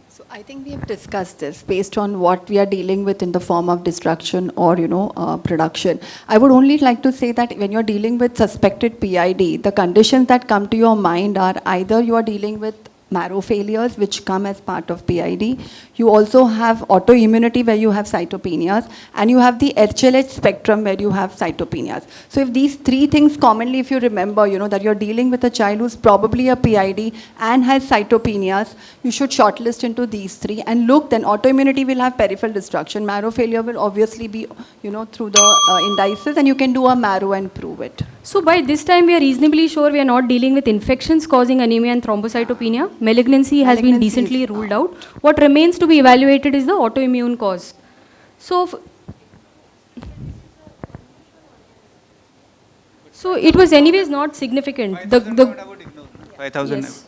So I think we have discussed this based on what we are dealing with in the form of destruction or, production. I would only like to say that when you're dealing with suspected PID, the conditions that come to your mind are either you are dealing with marrow failures which come as part of PID. You also have autoimmunity where you have cytopenias, and you have the HLH spectrum where you have cytopenias. So if these 3 things commonly, if you remember, that you're dealing with a child who's probably a PID and has cytopenias, you should shortlist into these 3 and look. Then autoimmunity will have peripheral destruction. Marrow failure will obviously be, through the indices, and you can do a marrow and prove it. So by this time we are reasonably sure we are not dealing with infections causing anemia and thrombocytopenia. Malignancy has been decently ruled out. What remains to be evaluated is the autoimmune cause. So it was anyways not significant. 5,000. Yes.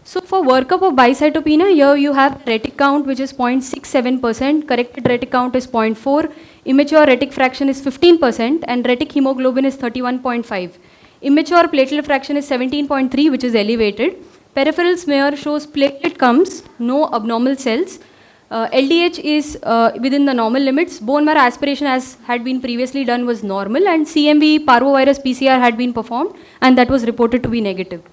So for workup of bicytopenia, here you have retic count which is 0.67%, corrected retic count is 0.4, immature retic fraction is 15%, and retic hemoglobin is 31.5. Immature platelet fraction is 17.3, which is elevated. Peripheral smear shows platelet counts, no abnormal cells. LDH is within the normal limits. Bone marrow aspiration, as had been previously done, was normal, and CMV parvovirus PCR had been performed, and that was reported to be negative.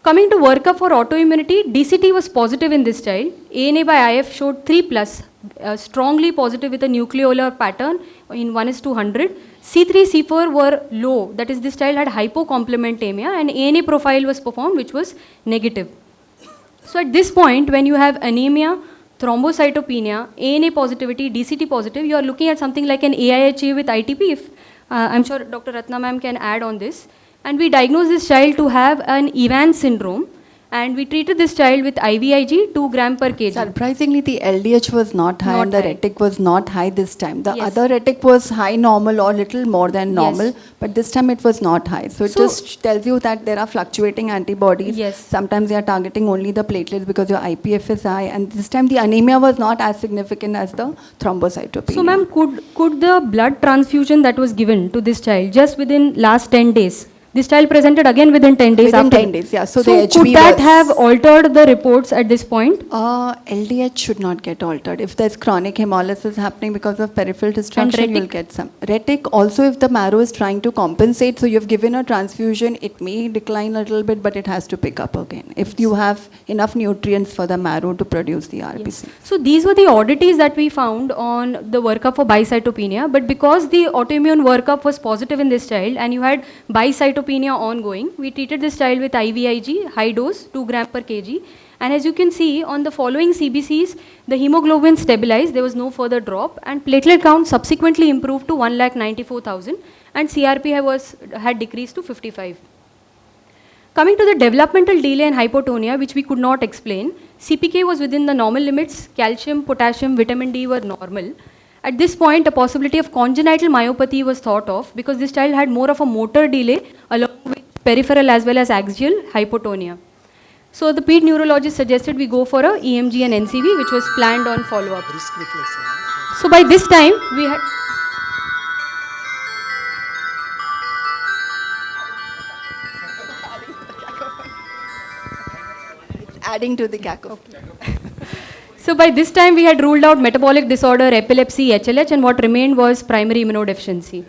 Coming to workup for autoimmunity, DCT was positive in this child. ANA by IF showed 3+, strongly positive with a nucleolar pattern in 1:100. C3, C4 were low, that is this child had hypocomplementemia, and ANA profile was performed which was negative. So at this point, when you have anemia, thrombocytopenia, ANA positivity, DCT positive, you are looking at something like an AIHA with ITP. If, I'm sure Dr. Ratna ma'am can add on this. And we diagnosed this child to have an Evans syndrome, and we treated this child with IVIG 2 gram per kg. Surprisingly, the LDH was not high, and the retic was not high this time. The Yes. other retic was high normal or little more than normal, Yes. but this time it was not high. So it just tells you that there are fluctuating antibodies. Yes. Sometimes they are targeting only the platelets because your IPF is high, and this time the anemia was not as significant as the thrombocytopenia. So ma'am, could the blood transfusion that was given to this child just within last 10 days, this child presented again within 10 days Within after. 10 days, yeah. So So the could HB that was- have altered the reports at this point? LDH should not get altered. If there's chronic hemolysis happening because of peripheral destruction, you'll retic? get some. Retic also, if the marrow is trying to compensate, so you've given a transfusion, it may decline a little bit, but it has to pick up again. If you have enough nutrients for the marrow to produce the RBC. So these were the oddities that we found on the workup for bicytopenia, but because the autoimmune workup was positive in this child and you had bicytopenia neutropenia ongoing. We treated this child with IVIG, high dose, 2 gram per kg. And as you can see, on the following CBCs, the hemoglobin stabilized, there was no further drop, and platelet count subsequently improved to 1,94,000, and CRP had decreased to 55. Coming to the developmental delay and hypotonia, which we could not explain, CPK was within the normal limits, calcium, potassium, vitamin D were normal. At this point, a possibility of congenital myopathy was thought of because this child had more of a motor delay along with peripheral as well as axial hypotonia. So the ped neurologist suggested we go for a EMG and NCV, which was planned on follow-up. So by this time, we had... Adding to the cacophony. So by this time, we had ruled out metabolic disorder, epilepsy, HLH, and what remained was primary immunodeficiency.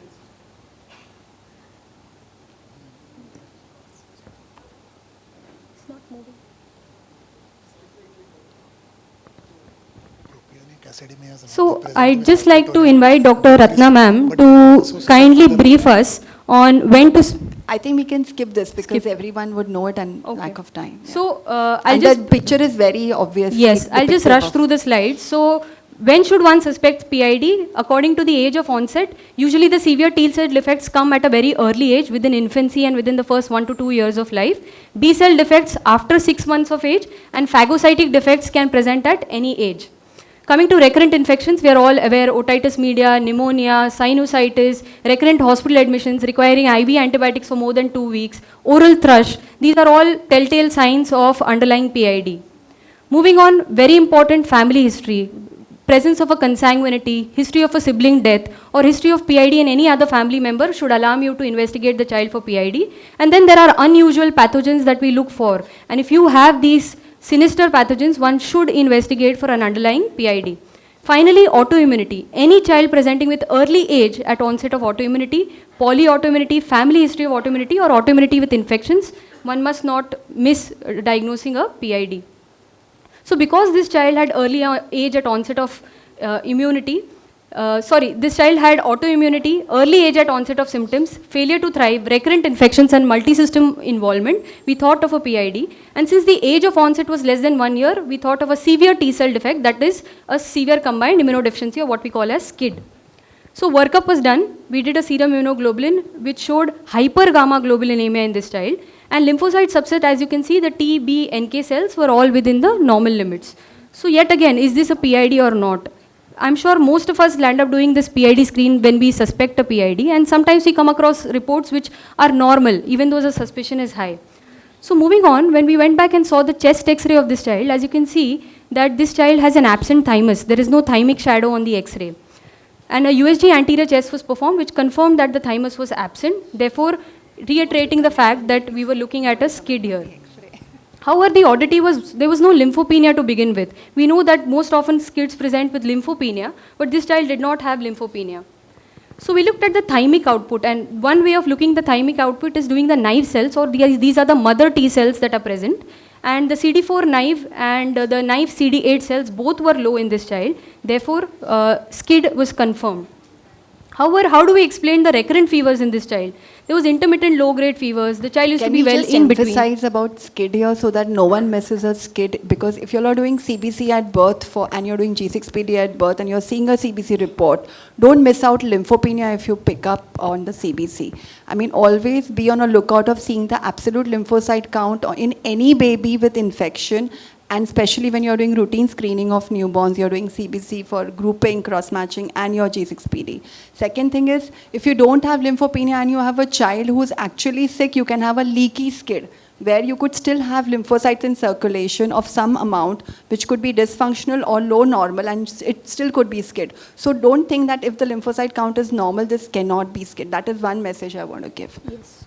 So I'd just like to invite Dr. Ratna ma'am to kindly brief us on when to... I think we can skip this because everyone would know it and lack of time. Yeah. So and the picture is very obvious. Yes, I'll just rush through the slides. So when should one suspect PID? According to the age of onset, usually the severe T cell defects come at a very early age, within infancy and within the first 1 to 2 years of life. B cell defects after 6 months of age, and phagocytic defects can present at any age. Coming to recurrent infections, we are all aware otitis media, pneumonia, sinusitis, recurrent hospital admissions requiring IV antibiotics for more than 2 weeks, oral thrush. These are all telltale signs of underlying PID. Moving on, very important family history. Presence of a consanguinity, history of a sibling death, or history of PID in any other family member should alarm you to investigate the child for PID. And then there are unusual pathogens that we look for. And if you have these sinister pathogens, one should investigate for an underlying PID. Finally, autoimmunity. Any child presenting with early age at onset of autoimmunity, polyautoimmunity, family history of autoimmunity, or autoimmunity with infections, one must not miss diagnosing a PID. So because this child had early age at onset of this child had autoimmunity, early age at onset of symptoms, failure to thrive, recurrent infections, and multi-system involvement, we thought of a PID. And since the age of onset was less than 1 year, we thought of a severe T cell defect, that is a severe combined immunodeficiency, or what we call as SCID. So workup was done. We did a serum immunoglobulin, which showed hypergamma globulinemia in this child. And lymphocyte subset, as you can see, the T, B, NK cells were all within the normal limits. So yet again, is this a PID or not? I'm sure most of us land up doing this PID screen when we suspect a PID, and sometimes we come across reports which are normal, even though the suspicion is high. So moving on, when we went back and saw the chest X-ray of this child, as you can see that this child has an absent thymus. There is no thymic shadow on the X-ray. And a USG anterior chest was performed, which confirmed that the thymus was absent, therefore reiterating the fact that we were looking at a SCID here. However, the oddity was there was no lymphopenia to begin with. We know that most often SCIDs present with lymphopenia, but this child did not have lymphopenia. So we looked at the thymic output, and one way of looking the thymic output is doing the naive cells, or these are the mother T cells that are present. And the CD4 naive and the naive CD8 cells both were low in this child. Therefore, SCID was confirmed. However, how do we explain the recurrent fevers in this child? There was intermittent low-grade fevers. The child used to be well in between. Can you just emphasize about SCID here so that no one misses a SCID? Because if you're doing CBC at birth and you're doing G6PD at birth and you're seeing a CBC report, don't miss out lymphopenia if you pick up on the CBC. I mean, always be on a lookout of seeing the absolute lymphocyte count in any baby with infection. And especially when you're doing routine screening of newborns, you're doing CBC for grouping, cross-matching, and your G6PD. Second thing is, if you don't have lymphopenia and you have a child who's actually sick, you can have a leaky SCID, where you could still have lymphocytes in circulation of some amount, which could be dysfunctional or low normal, and it still could be SCID. So don't think that if the lymphocyte count is normal, this cannot be SCID. That is one message I want to give. Yes.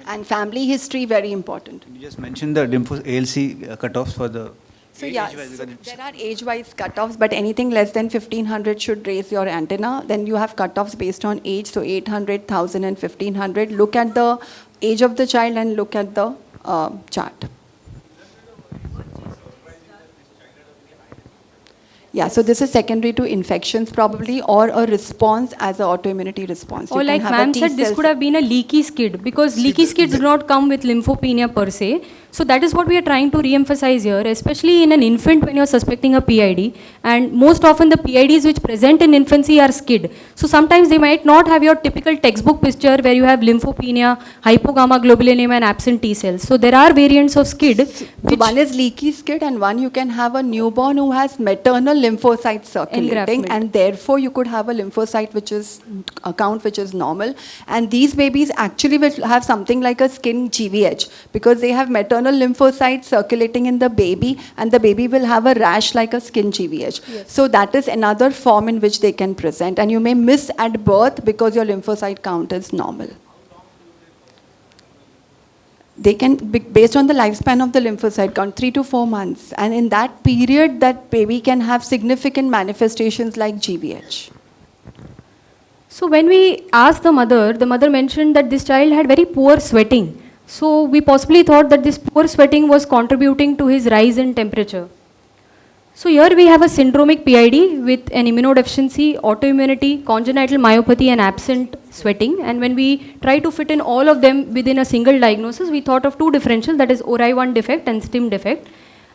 And family history, very important. You just mentioned the ALC cutoffs for the... So yeah, so there are age-wise cutoffs, but anything less than 1500 should raise your antenna. Then you have cutoffs based on age, so 800, 1000 and 1500. Look at the age of the child and look at the chart. Yeah, so this is secondary to infections probably, or a response as an autoimmunity response. You Or can like have a ma'am T said, this cell- could have been a leaky skid, because leaky skids do not come with lymphopenia per se. So that is what we are trying to re-emphasize here, especially in an infant when you are suspecting a PID. And most often the PIDs which present in infancy are skid. So sometimes they might not have your typical textbook picture where you have lymphopenia, hypogammaglobulinemia and absent T cells. So there are variants of skid. So one is leaky skid, and one you can have a newborn who has maternal lymphocytes circulating, Engraftment. and therefore you could have a lymphocyte which is a count which is normal. And these babies actually will have something like a skin GVH because they have maternal lymphocytes circulating in the baby, and the baby will have a rash like a skin GVH. Yes. So that is another form in which they can present, and you may miss at birth because your lymphocyte count is normal. They can, based on the lifespan of the lymphocyte count, 3 to 4 months. And in that period, that baby can have significant manifestations like GVH. So when we asked the mother mentioned that this child had very poor sweating. So we possibly thought that this poor sweating was contributing to his rise in temperature. So here we have a syndromic PID with an immunodeficiency, autoimmunity, congenital myopathy and absent sweating. And when we try to fit in all of them within a single diagnosis, we thought of two differentials, that is ORI1 defect and STIM defect.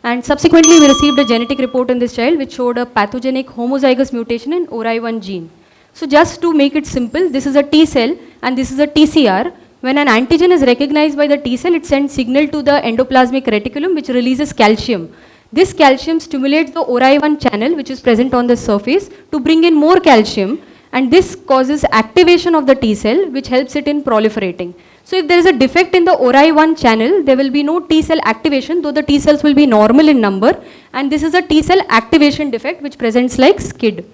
And subsequently we received a genetic report in this child which showed a pathogenic homozygous mutation in ORI1 gene. So just to make it simple, this is a T cell and this is a TCR. When an antigen is recognized by the T cell, it sends signal to the endoplasmic reticulum which releases calcium. This calcium stimulates the ORI1 channel which is present on the surface to bring in more calcium, and this causes activation of the T cell which helps it in proliferating. So if there is a defect in the ORI1 channel, there will be no T cell activation, though the T cells will be normal in number, and this is a T cell activation defect which presents like SCID.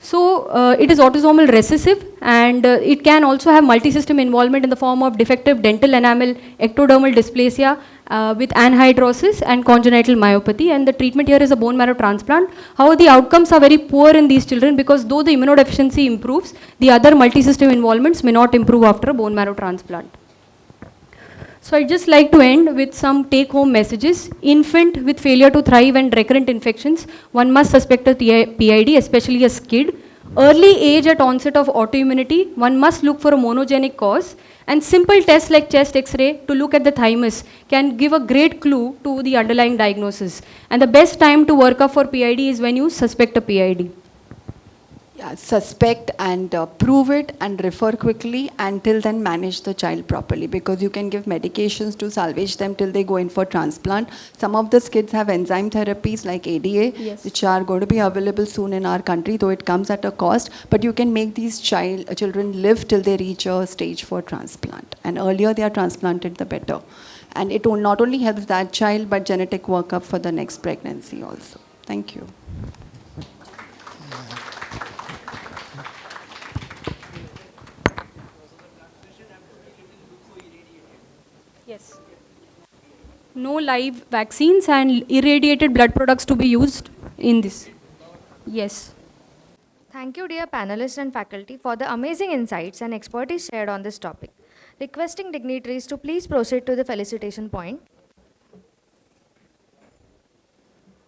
So it is autosomal recessive, and it can also have multisystem involvement in the form of defective dental enamel, ectodermal dysplasia with anhydrosis and congenital myopathy, and the treatment here is a bone marrow transplant. However, the outcomes are very poor in these children because though the immunodeficiency improves, the other multisystem involvements may not improve after a bone marrow transplant. So I'd just like to end with some take-home messages. Infant with failure to thrive and recurrent infections, one must suspect a PID, especially a SCID. Early age at onset of autoimmunity, one must look for a monogenic cause. And simple tests like chest X-ray to look at the thymus can give a great clue to the underlying diagnosis. And the best time to work up for PID is when you suspect a PID. Yeah, suspect and prove it and refer quickly, until then manage the child properly, because you can give medications to salvage them till they go in for transplant. Some of the kids have enzyme therapies like ADA, Yes. which are going to be available soon in our country, though it comes at a cost, but you can make these children live till they reach a stage for transplant. And earlier they are transplanted, the better. And it not only helps that child, but genetic workup for the next pregnancy also. Thank you. Yes. No live vaccines and irradiated blood products to be used in this. Yes. Thank you, dear panelists and faculty, for the amazing insights and expertise shared on this topic. Requesting dignitaries to please proceed to the felicitation point.